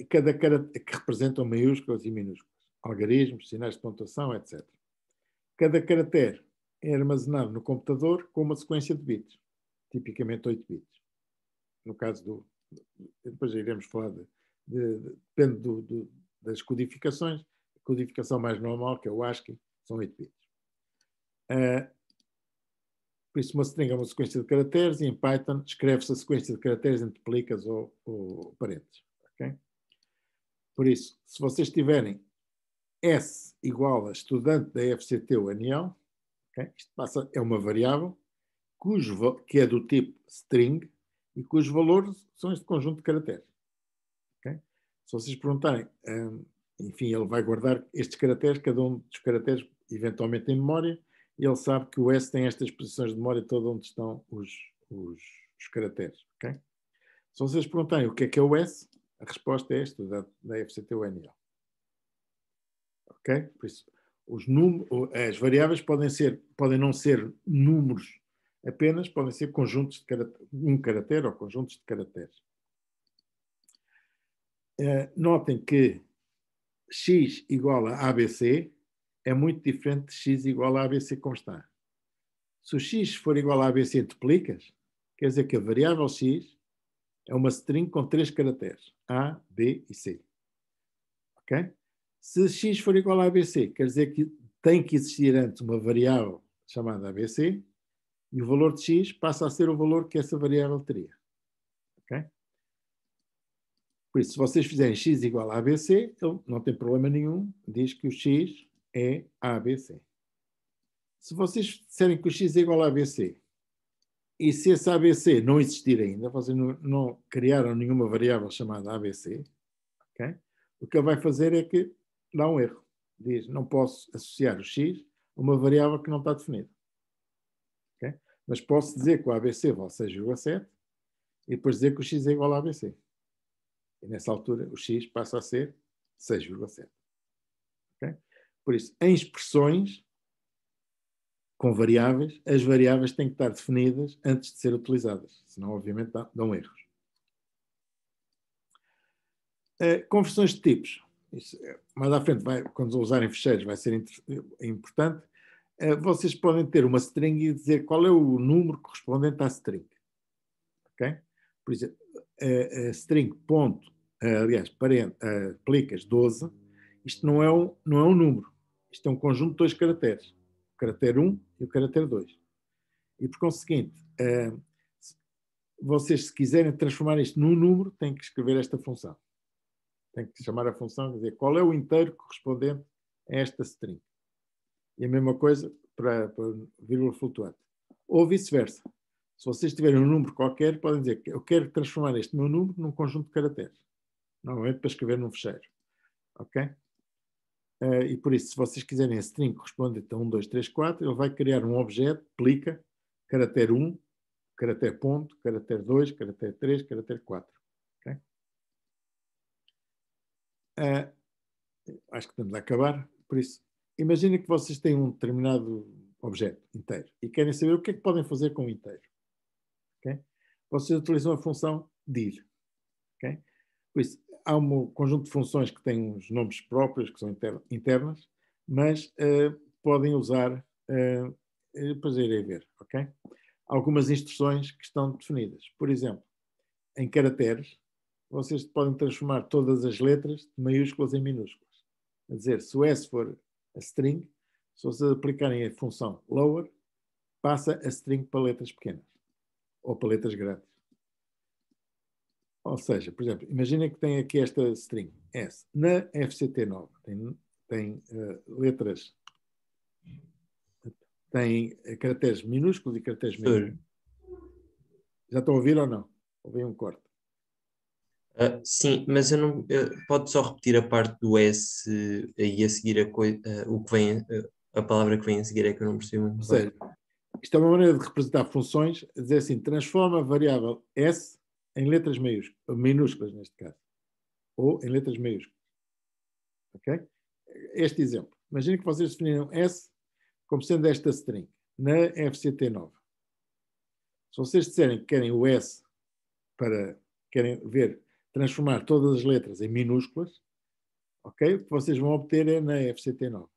que representam maiúsculas e minúsculas, algarismos, sinais de pontuação, etc. Cada caractere é armazenado no computador com uma sequência de bits, tipicamente 8 bits. No caso depois iremos falar depende das codificações. A codificação mais normal, que é o ASCII, são 8 bits. Por isso, uma string é uma sequência de caracteres e em Python escreve-se a sequência de caracteres entre plicas ou parênteses. Okay? Por isso, se vocês tiverem S igual a estudante da FCT ou União, okay? Isto é uma variável que é do tipo string e cujos valores são este conjunto de caracteres. Okay? Se vocês perguntarem, enfim, ele vai guardar estes caracteres, cada um dos caracteres eventualmente em memória, e ele sabe que o S tem estas posições de memória toda onde estão os caracteres. Okay? Se vocês perguntarem o que é o S, a resposta é esta, da FCT-UNL. Ok? Por isso, as variáveis podem não ser números apenas, podem ser conjuntos de um caractere ou conjuntos de caracteres. Notem que x igual a ABC é muito diferente de x igual a ABC como está. Se o x for igual a ABC entre plicas, quer dizer que a variável x é uma string com 3 caracteres, A, B e C. Ok? Se x for igual a ABC, quer dizer que tem que existir antes uma variável chamada ABC e o valor de x passa a ser o valor que essa variável teria. Ok? Por isso, se vocês fizerem x igual a ABC, ele não tem problema nenhum, diz que o x é ABC. Se vocês disserem que o x é igual a ABC, e se esse ABC não existir ainda, vocês não criaram nenhuma variável chamada ABC, okay? O que ele vai fazer é que dá um erro. diz, não posso associar o x a uma variável que não está definida. Okay? Mas posso dizer que o ABC vale 6,7 e depois dizer que o x é igual a ABC. E nessa altura o x passa a ser 6,7. Okay? Por isso, em expressões com variáveis, as variáveis têm que estar definidas antes de ser utilizadas, senão obviamente dão erros. Conversões de tipos. Isso, mais à frente, quando usarem fecheiros, vai ser importante. Vocês podem ter uma string e dizer qual é o número correspondente à string. Okay? Por exemplo, string ponto, aliás, aplicas 12, isto não é um número. Isto é um conjunto de 2 caracteres. O caractere 1 e o caractere 2. E, por conseguinte, vocês, se quiserem transformar isto num número, têm que escrever esta função. Tem que chamar a função e dizer qual é o inteiro correspondente a esta string. E a mesma coisa para vírgula flutuante. Ou vice-versa. Se vocês tiverem um número qualquer, podem dizer que eu quero transformar este meu número num conjunto de caracteres. Normalmente para escrever num fecheiro. Ok? E por isso, se vocês quiserem a string correspondente a 1, 2, 3, 4, ele vai criar um objeto, plica, caractere 1, caractere ponto, caractere 2, caractere 3, caractere 4. Ok? Acho que estamos a acabar. Por isso, imaginem que vocês têm um determinado objeto inteiro e querem saber o que é que podem fazer com o inteiro. Okay? Vocês utilizam a função dir. Okay? Por isso, há um conjunto de funções que têm uns nomes próprios, que são internas, mas podem usar, depois irei ver. Okay? Algumas instruções que estão definidas. Por exemplo, em caracteres, vocês podem transformar todas as letras de maiúsculas em minúsculas. Quer dizer, se o S for a string, se vocês aplicarem a função lower, passa a string para letras pequenas ou para letras grandes. Ou seja, por exemplo, imaginem que tem aqui esta string S. Na FCT9 tem letras, tem caracteres minúsculos e caracteres maiúsculos. Já estão a ouvir ou não? Ouvi um corte. Sim, mas eu não. Pode só repetir a parte do S e a seguir o que vem, a palavra que vem a seguir é que eu não percebo muito. Ou seja, isto é uma maneira de representar funções, dizer assim, transforma a variável S em letras minúsculas neste caso, ou em letras maiúsculas. Ok? Este exemplo. Imaginem que vocês definiram S como sendo esta string, na FCT9. Se vocês disserem que querem o S querem transformar todas as letras em minúsculas, ok? O que vocês vão obter é na FCT9.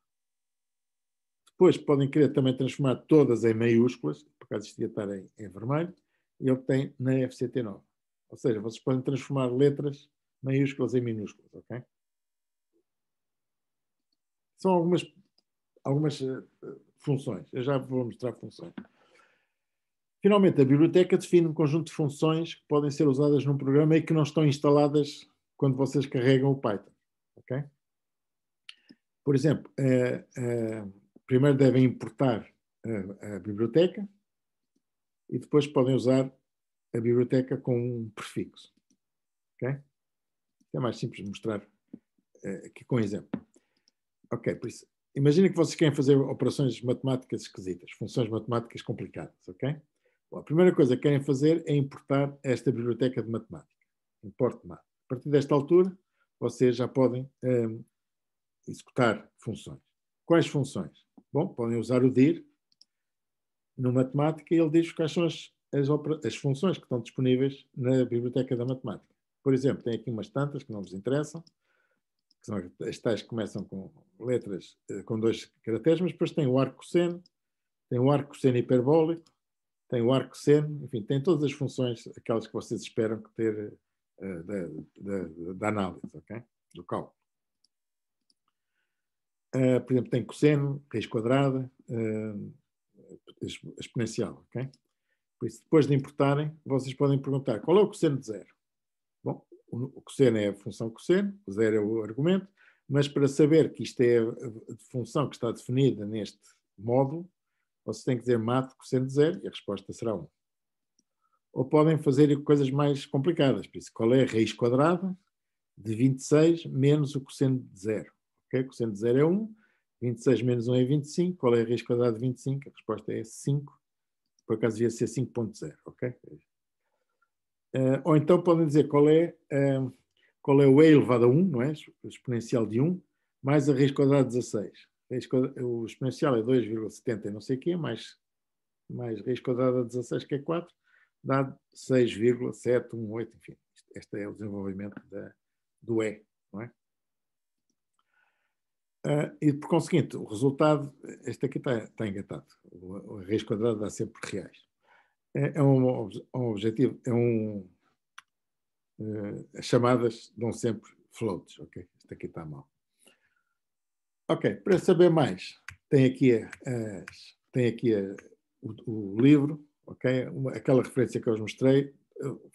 Depois podem querer também transformar todas em maiúsculas, por acaso isto ia estar em vermelho, e obtêm na FCT9. Ou seja, vocês podem transformar letras maiúsculas em minúsculas, ok? São algumas funções. Eu já vou mostrar funções. Finalmente, a biblioteca define um conjunto de funções que podem ser usadas num programa e que não estão instaladas quando vocês carregam o Python. Okay? Por exemplo, primeiro devem importar a biblioteca e depois podem usar a biblioteca com um prefixo. Okay? É mais simples de mostrar aqui com um exemplo. Ok, por isso, imaginem que vocês querem fazer operações matemáticas esquisitas, funções matemáticas complicadas, ok? Bom, a primeira coisa que querem fazer é importar esta biblioteca de matemática. Import mat. A partir desta altura, vocês já podem executar funções. Quais funções? Bom, podem usar o dir no matemática e ele diz quais são as funções que estão disponíveis na biblioteca da matemática. Por exemplo, tem aqui umas tantas que não vos interessam, que são as tais que começam com letras com 2 caracteres, mas depois tem o arco cosseno, tem o arco cosseno hiperbólico, tem o arco cosseno, enfim, tem todas as funções, aquelas que vocês esperam que ter da análise, ok? Do cálculo. Por exemplo, tem cosseno, raiz quadrada, exponencial, ok? Por isso, depois de importarem, vocês podem perguntar qual é o cosseno de zero? Bom, o cosseno é a função cosseno, o zero é o argumento, mas para saber que isto é a função que está definida neste módulo, vocês têm que dizer mat cosseno de zero e a resposta será 1. Ou podem fazer coisas mais complicadas, por isso, qual é a raiz quadrada de 26 menos o cosseno de zero? Okay? Cosseno de 0 é 1, 26 menos 1 é 25. Qual é a raiz quadrada de 25? A resposta é 5. Por acaso devia ser 5.0. Ok? Ou então podem dizer qual é o e elevado a 1, não é? O exponencial de 1, mais a raiz quadrada de 16. O exponencial é 2,70 e não sei o quê, mais raiz quadrada de 16, que é 4, dá 6,718, enfim. Este é o desenvolvimento do E, não é? E, por conseguinte, o resultado, este aqui está engatado. A raiz quadrada dá sempre reais. É um objetivo, as chamadas dão sempre floats, ok? Este aqui está mal. Ok, para saber mais, tem aqui o livro, ok? Aquela referência que eu vos mostrei,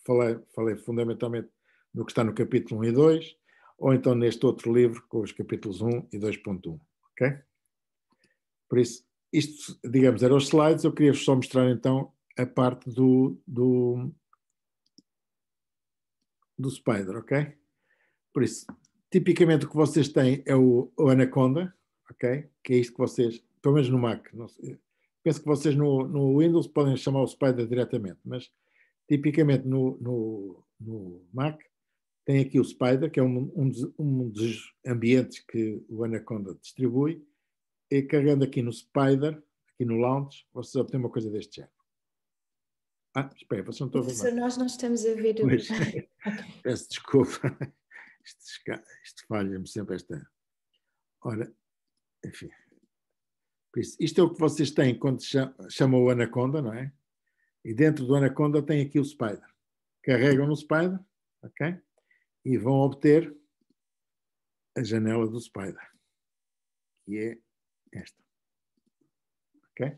falei fundamentalmente no que está no capítulo 1 e 2, ou então neste outro livro com os capítulos 1 e 2.1, ok? Por isso, isto, digamos, eram os slides. Eu queria só mostrar então a parte do Spider, ok? Por isso, tipicamente o que vocês têm é o Anaconda, ok? Que é isto que vocês, pelo menos no Mac, não sei, penso que vocês no Windows podem chamar o Spider diretamente, mas tipicamente no Mac tem aqui o Spider, que é um dos ambientes que o Anaconda distribui, e carregando aqui no Spider, aqui no Launch, vocês obtêm uma coisa deste género. Espera, vocês não estão a ver Professor, nós não estamos a ver. Pois, Okay. peço desculpa. Isto falha-me sempre esta. Ora, enfim. Por isso, isto é o que vocês têm quando chamam o Anaconda, não é? E dentro do Anaconda tem aqui o Spider. Carregam no Spider, ok? E vão obter a janela do Spider, que é esta. Ok?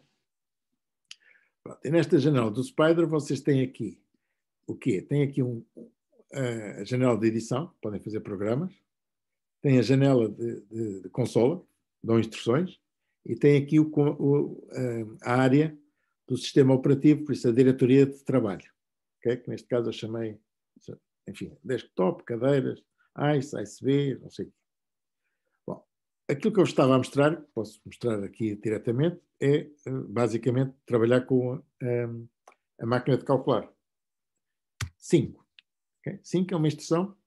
Pronto. E nesta janela do Spider vocês têm aqui o quê? Tem aqui a janela de edição, podem fazer programas. Tem a janela de consola, dão instruções. E tem aqui a área do sistema operativo, por isso a diretoria de trabalho. Okay? Que neste caso eu chamei, enfim, desktop, cadeiras, ICE, ICB, não sei o quê. Bom, aquilo que eu estava a mostrar, posso mostrar aqui diretamente, é basicamente trabalhar com a máquina de calcular. 5. Okay? 5 é uma instrução,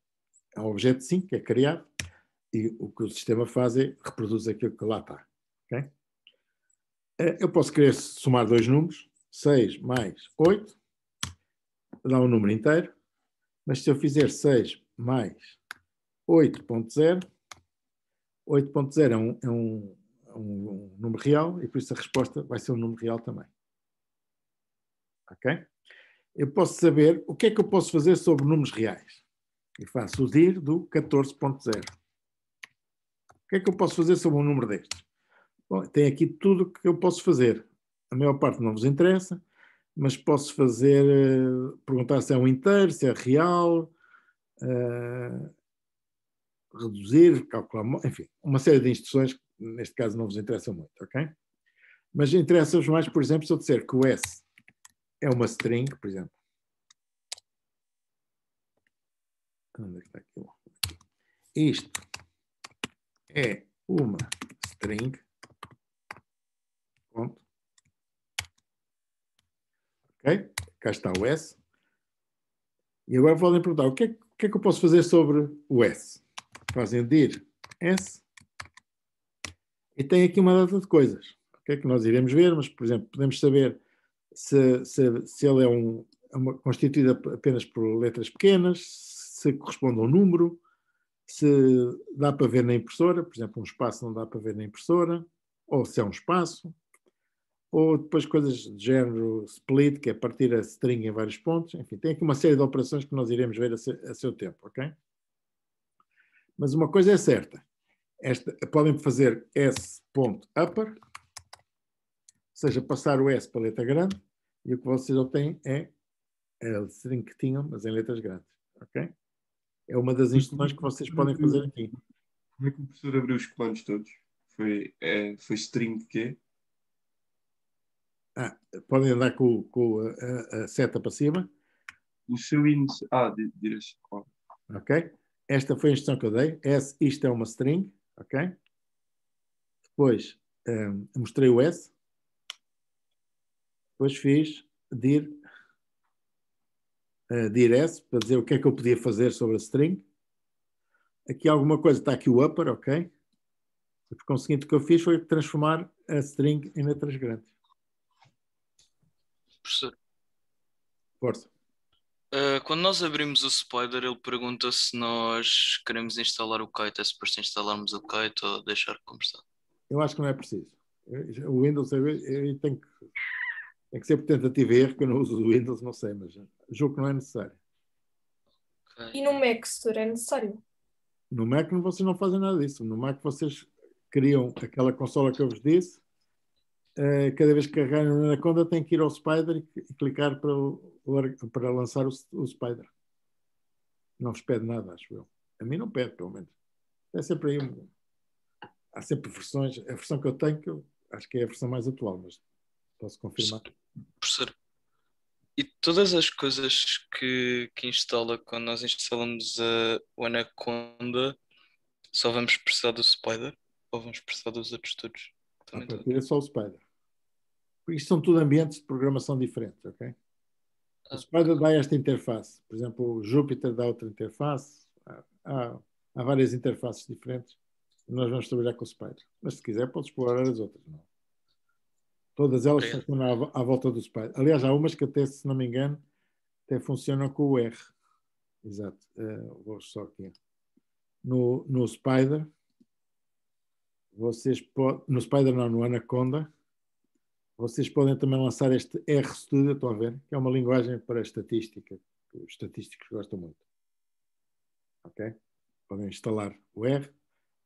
é um objeto 5 que é criado, e o que o sistema faz é reproduz aquilo que lá está. Okay? Eu posso querer somar dois números, 6 mais 8, dá um número inteiro, mas se eu fizer 6 mais 8.0, 8.0 é um número real, e por isso a resposta vai ser um número real também. Ok? Eu posso saber o que é que eu posso fazer sobre números reais. E faço o dir do 14.0. O que é que eu posso fazer sobre um número destes? Bom, tem aqui tudo o que eu posso fazer. A maior parte não vos interessa, mas posso fazer, perguntar se é um inteiro, se é real, reduzir, calcular, enfim, uma série de instruções que neste caso não vos interessam muito, ok? Mas interessa-vos mais, por exemplo, se eu disser que o S é uma string, por exemplo. Onde é que está aquilo? Isto é uma string. Ponto. Ok? Cá está o S. E agora podem perguntar, o que é que eu posso fazer sobre o S? Fazem dir S. E tem aqui uma data de coisas, okay, que nós iremos ver, mas, por exemplo, podemos saber se ele é constituído apenas por letras pequenas, se corresponde a um número, se dá para ver na impressora, por exemplo, um espaço não dá para ver na impressora, ou se é um espaço, ou depois coisas de género split, que é partir a string em vários pontos. Enfim, tem aqui uma série de operações que nós iremos ver a seu tempo, ok? Mas uma coisa é certa. Podem fazer S.upper, ou seja, passar o S para a letra grande, e o que vocês obtêm é a string que tinham, mas em letras grandes, ok? É uma das instruções que vocês podem fazer aqui. Como é que o professor abriu os comandos todos? Foi string quê? Podem andar com a seta para cima. O seu índice... direção. Ok? Esta foi a instrução que eu dei. Isto é uma string, ok? Depois mostrei o S. Depois fiz dir S para dizer o que é que eu podia fazer sobre a string. Aqui alguma coisa, está aqui o upper, ok? E por conseguinte o que eu fiz foi transformar a string em letras grandes. Professor, Força. quando nós abrimos o Spider, ele pergunta se nós queremos instalar o Kite, é suposto instalarmos o Kite ou deixar como está. Eu acho que não é preciso. O Windows tem que ser por tentativa e erro, que eu não uso o Windows, não sei, mas julgo que não é necessário. E no Mac, setor, é necessário? No Mac vocês não fazem nada disso. No Mac vocês criam aquela consola que eu vos disse. Cada vez que carregarem na Anaconda têm que ir ao Spider e clicar para lançar o Spider. Não vos pede nada, acho eu. A mim não pede, pelo menos. É sempre aí há sempre versões. A versão que eu tenho, que eu acho que é a versão mais atual, mas posso confirmar. Professor, e todas as coisas que instala quando nós instalamos o Anaconda, só vamos precisar do Spider ou vamos precisar dos outros todos? A partir é só o Spider. Isto são tudo ambientes de programação diferentes, ok? O Spider dá esta interface. Por exemplo, o Jupyter dá outra interface. Há várias interfaces diferentes. Nós vamos trabalhar com o Spider. Mas se quiser, pode explorar as outras. Não? Todas elas funcionam à volta do Spider. Aliás, há umas que até, se não me engano, até funcionam com o R. Exato. Vou só aqui. No Spider, no Spider não, no Anaconda, vocês podem também lançar este RStudio, estão a ver? Que é uma linguagem para estatística, que os estatísticos gostam muito. Ok? Podem instalar o R,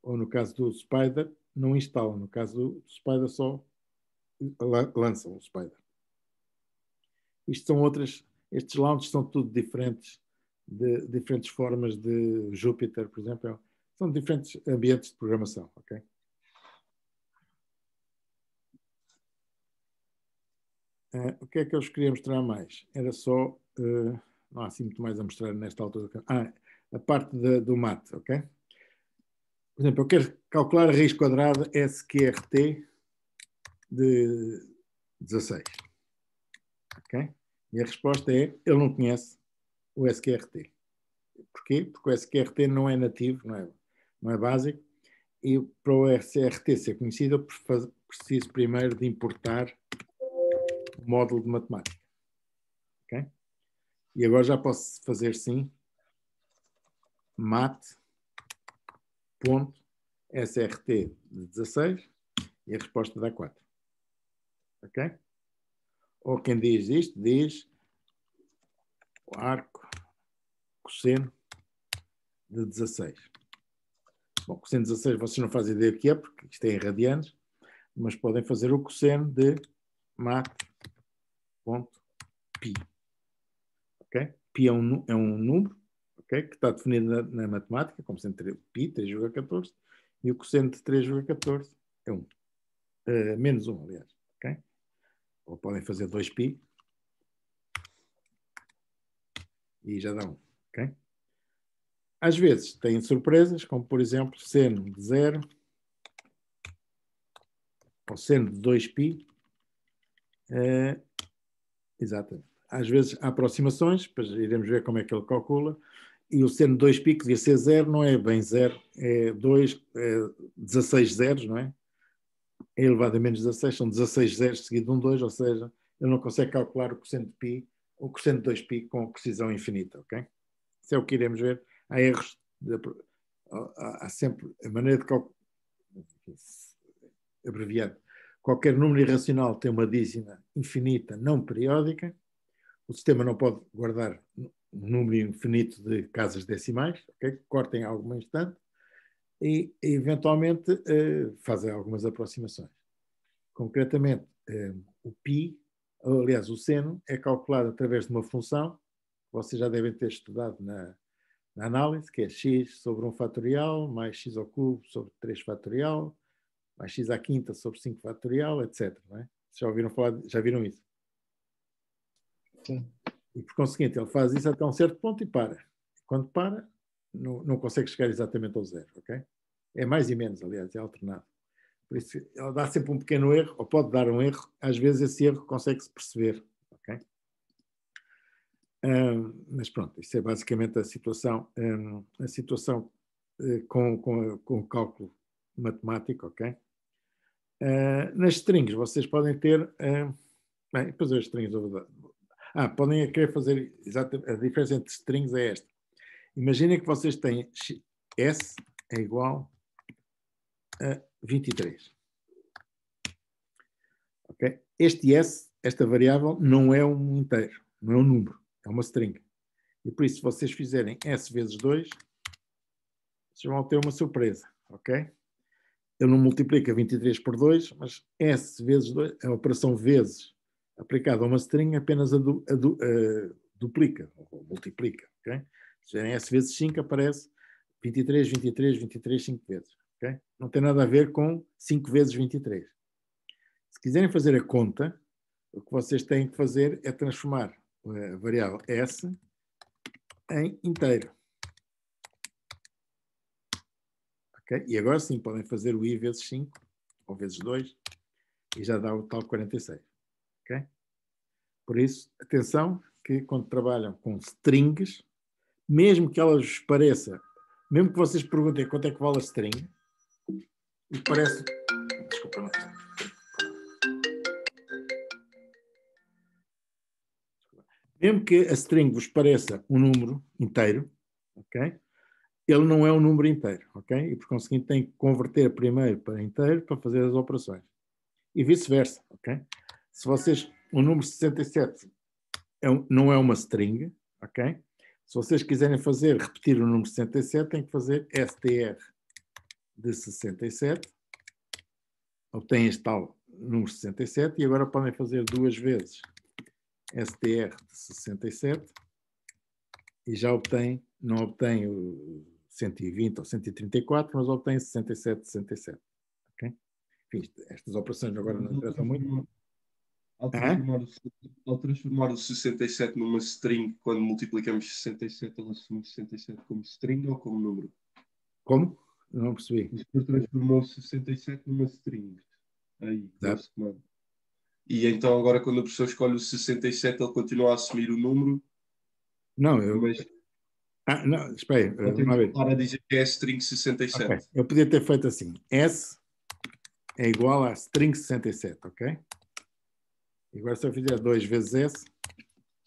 ou no caso do Spider, não instalam. No caso do Spider, só lançam o Spider. Estes launches são tudo diferentes, de diferentes formas de Jupyter, por exemplo. São diferentes ambientes de programação, ok? O que é que eu vos queria mostrar mais? Era só... não há assim muito mais a mostrar nesta altura. A parte do mate, ok? Por exemplo, eu quero calcular a raiz quadrada SQRT de 16. Ok? E a resposta é, ele não conhece o SQRT. Porquê? Porque o SQRT não é nativo, não é básico. E para o SQRT ser conhecido, eu preciso primeiro de importar o módulo de matemática. Ok? E agora já posso fazer sim mat.srt de 16 e a resposta dá 4. Ok? Ou quem diz isto, diz o arco cosseno de 16. Bom, cosseno de 16 vocês não fazem ideia do que é, porque isto é em radianos, mas podem fazer o cosseno de mat.pi. Ok? Pi é um número, okay, que está definido na matemática, como sendo pi, 3,14, e o cosseno de 3,14 é 1. Menos 1, aliás. Okay? Ou podem fazer 2π e já dá 1. Okay? Às vezes têm surpresas, como por exemplo seno de 0 ou seno de 2π. Exatamente. Às vezes há aproximações, depois iremos ver como é que ele calcula, e o seno de 2π que devia ser 0 não é bem 0, é 16 zeros, não é? É elevado a menos 16, são 16 zeros seguido de um 2, ou seja, ele não consegue calcular o cosseno de π, ou o cosseno de 2π com precisão infinita, ok? Isso é o que iremos ver. Há erros, há sempre a maneira de calcular, abreviado. Qualquer número irracional tem uma dízima infinita não periódica. O sistema não pode guardar um número infinito de casas decimais, okay? Cortem algum instante e eventualmente fazem algumas aproximações. Concretamente, o π, aliás, o seno, é calculado através de uma função que vocês já devem ter estudado na análise, que é x sobre 1 fatorial, mais x ao cubo sobre 3 fatorial, mais x à quinta sobre 5 fatorial, etc. Não é? Já viram isso? Sim. E por conseguinte, ele faz isso até um certo ponto e para. Quando para, não consegue chegar exatamente ao zero, ok? É mais e menos, aliás, é alternado. Por isso, ela dá sempre um pequeno erro, ou pode dar um erro. Às vezes esse erro consegue-se perceber. Okay? Mas pronto, isso é basicamente a situação com o cálculo matemático, ok? Nas strings vocês podem ter... bem, depois as strings... podem querer fazer... Exatamente, a diferença entre strings é esta. Imaginem que vocês têm S é igual a 23. Ok? Este S, esta variável, não é um inteiro, não é um número, é uma string. E por isso, se vocês fizerem S vezes 2, vocês vão ter uma surpresa, ok? Ele não multiplica 23 por 2, mas S vezes 2, a operação vezes aplicada a uma string apenas duplica, ou multiplica, ok? Se fizerem S vezes 5, aparece 23, 23, 23, 5 vezes, ok? Não tem nada a ver com 5 vezes 23. Se quiserem fazer a conta, o que vocês têm que fazer é transformar a variável S em inteiro. Okay? E agora sim podem fazer o I vezes 5 ou vezes 2 e já dá o tal 46. Okay? Por isso, atenção que quando trabalham com strings, mesmo que elas vos pareça, mesmo que vocês perguntem quanto é que vale a string, e parece... Desculpa, não. Mesmo que a string vos pareça um número inteiro, ok? Ele não é um número inteiro, ok? E por conseguinte tem que converter primeiro para inteiro para fazer as operações. E vice-versa, ok? Se vocês, o número 67 não é uma string, ok? Se vocês quiserem repetir o número 67, têm que fazer str de 67, obtêm este tal número 67 e agora podem fazer duas vezes str de 67 e já não obtém o 120 ou 134, mas obtém 67 de 67. Okay? Enfim, estas operações agora não interessam muito. Ao transformar o 67 numa string, quando multiplicamos 67, ela assume 67 como string ou como número? Como? Não percebi. O senhor transformou 67 numa string. Aí, nesse comando. E então agora quando o professor escolhe o 67, ele continua a assumir o número? Não, não, espera aí. Ele tem que voltar a dizer que é string 67. Okay. Eu podia ter feito assim. S é igual a string 67, ok? E agora se eu fizer 2 vezes S,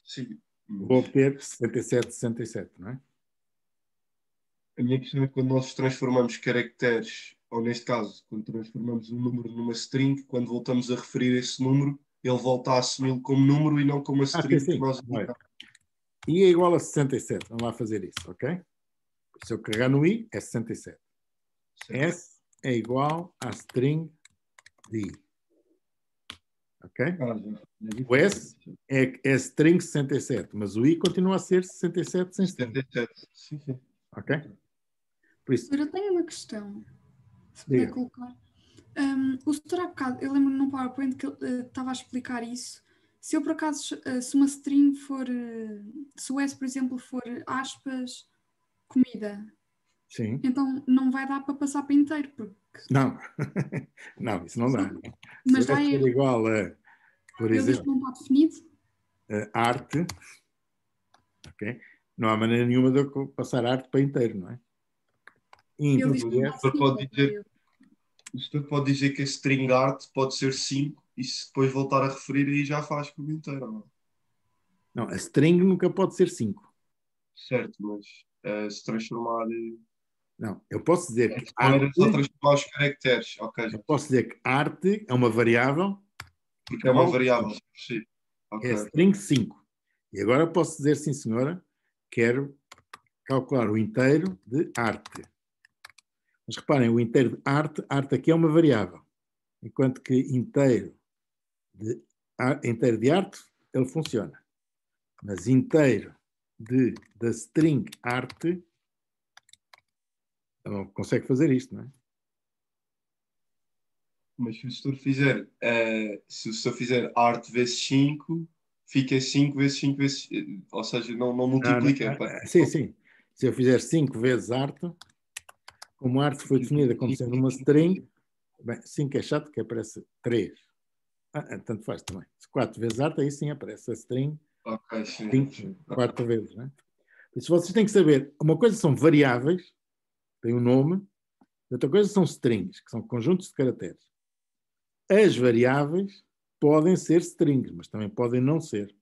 sim, vou obter 67, 67, não é? A minha questão é que quando nós transformamos caracteres, ou neste caso, quando transformamos um número numa string, quando voltamos a referir esse número, ele volta a assumi-lo como número e não como a string sim. que nós... I é igual a 67. Vamos lá fazer isso, ok? Se eu carregar no I, é 67. Certo. S é igual à string de I. Ok? O S é string 67, mas o I continua a ser 67 sem string. 77, sim. Ok? Por isso... Eu tenho uma questão. Se puder colocar. O setor há bocado, eu lembro num PowerPoint que ele estava a explicar isso. Se eu por acaso, se uma string for, se o S, por exemplo, for aspas, comida, sim. Então não vai dar para passar para inteiro. Porque... Não, não, isso não dá. Mas se o S for igual a, por exemplo, não está definido? Arte, ok? Não há maneira nenhuma de eu passar arte para inteiro, não é? O senhor pode dizer que a string art pode ser 5 e se depois voltar a referir aí já faz por inteiro, não? Não, a string nunca pode ser 5. Certo, mas se transformar... Não, eu posso dizer que arte... Só transformar os caracteres, ok. Eu posso dizer que arte é uma variável... Porque é uma variável, sim. Okay. É string 5. E agora posso dizer, sim senhora, quero calcular o inteiro de arte. Mas reparem, o inteiro de arte aqui é uma variável. Enquanto que inteiro de arte, ele funciona. Mas inteiro da string arte, ele não consegue fazer isto, não é? Mas se o senhor fizer, arte vezes 5, fica 5 vezes 5 vezes... Ou seja, não multiplica. Sim. Se eu fizer 5 vezes arte, como arte foi definida como sendo uma string, Bem, 5 é chato, que aparece 3. Tanto faz também. Se 4 vezes arte, aí sim aparece a string. Ok, sim. 4 vezes, né? Isso vocês têm que saber. Uma coisa são variáveis, tem um nome. Outra coisa são strings, que são conjuntos de caracteres. As variáveis podem ser strings, mas também podem não ser.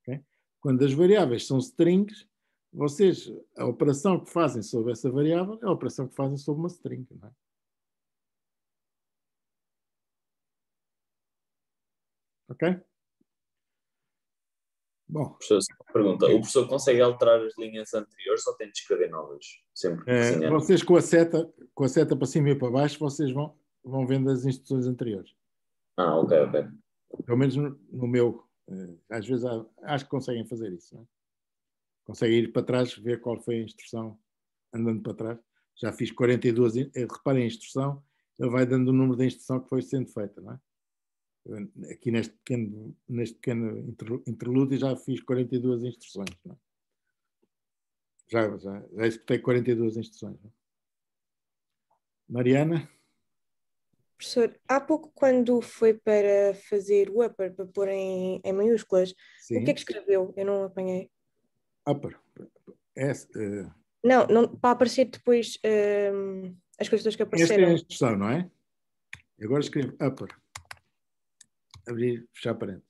Okay? Quando as variáveis são strings, vocês, a operação que fazem sobre essa variável é a operação que fazem sobre uma string. Não é? Ok? Bom. Professor, pergunta. O professor consegue alterar as linhas anteriores ou tem de escrever novas? Sempre desenhar? Vocês com a seta para cima e para baixo, vocês vão vendo as instruções anteriores. Ok. Pelo menos no meu. Às vezes acho que conseguem fazer isso. Não é? Conseguem ir para trás, ver qual foi a instrução andando para trás. Já fiz 42. Reparem a instrução, ele vai dando o número da instrução que foi sendo feita. Não é? Aqui neste pequeno interlúdio já fiz 42 instruções. Não é? Já executei 42 instruções. Não é? Mariana? Professor, há pouco quando foi para fazer o upper, para pôr em maiúsculas, Sim. O que é que escreveu? Eu não apanhei. Upper. Não, para aparecer depois as coisas todas que apareceram. Esta é a instrução, não é? Agora escrevo upper. Abrir, fechar parênteses.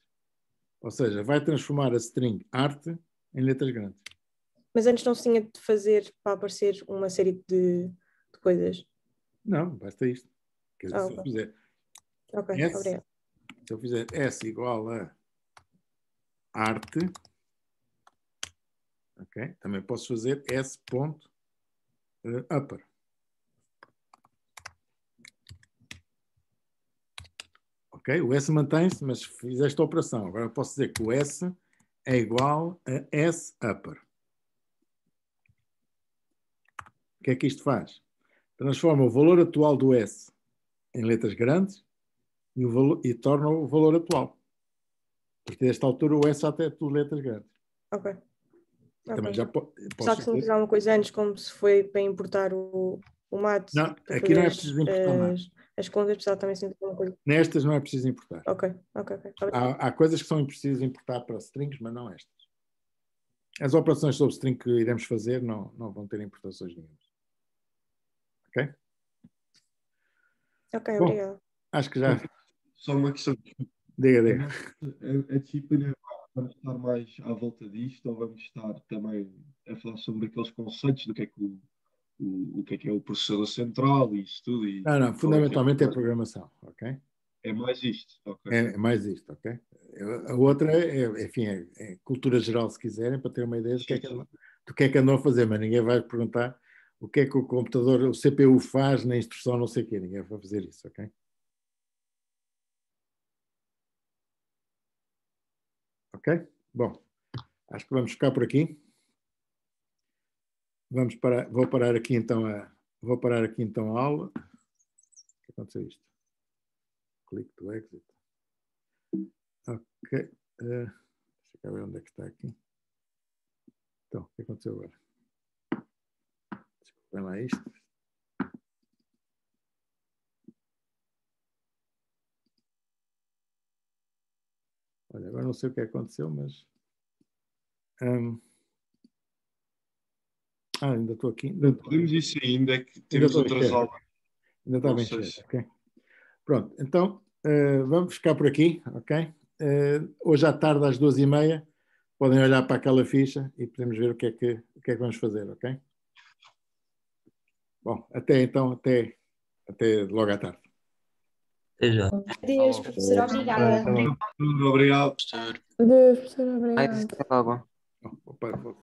Ou seja, vai transformar a string arte em letras grandes. Mas antes não se tinha de fazer para aparecer uma série de coisas? Não, basta isto. Quer dizer, se eu fizer S, obrigado. Se eu fizer S igual a arte, ok? Também posso fazer S ponto upper. Ok? O S mantém-se, mas fiz esta operação. Agora eu posso dizer que o S é igual a S upper. O que é que isto faz? Transforma o valor atual do S em letras grandes e torna o valor atual. Porque desta altura o S até é tudo letras grandes. Ok. Também já posso Só que se me fizer alguma coisa antes, como se foi para importar o mato. Não, aqui não é preciso importar nada. As contas precisava também sentir alguma coisa. Nestas não é preciso importar. Ok. Há coisas que são imprecisas importar para strings, mas não estas. As operações sobre string que iremos fazer não vão ter importações nenhumas. Ok? Ok, bom, obrigado. Acho que já... Só uma questão. Diga. A disciplina, vamos estar mais à volta disto ou vamos estar também a falar sobre aqueles conceitos do que é o processador central e isso tudo? Não, fundamentalmente é programação, ok? É mais isto, ok? É mais isto, ok? A outra é cultura geral, se quiserem, para ter uma ideia do que é que andam a fazer, mas ninguém vai perguntar o que é que o computador, o CPU faz na instrução não sei o quê, ninguém vai fazer isso, ok? Ok? Bom, acho que vamos ficar por aqui. Vou parar aqui então a aula. O que aconteceu isto? Click to exit. Ok. Deixa eu ver onde é que está aqui. Então, o que aconteceu agora? Desculpem lá isto. Olha, agora não sei o que aconteceu, mas... ainda estou aqui. Podemos isso ainda, é que temos outras aulas. Ainda está bem cheio, ok? Pronto, então vamos ficar por aqui, ok? Hoje à tarde, às 2h30, podem olhar para aquela ficha e podemos ver o que é que vamos fazer, ok? Bom, até logo à tarde. Até já. Adeus, professor, obrigada. Obrigado. Adeus, professor, obrigado. Até logo. Vou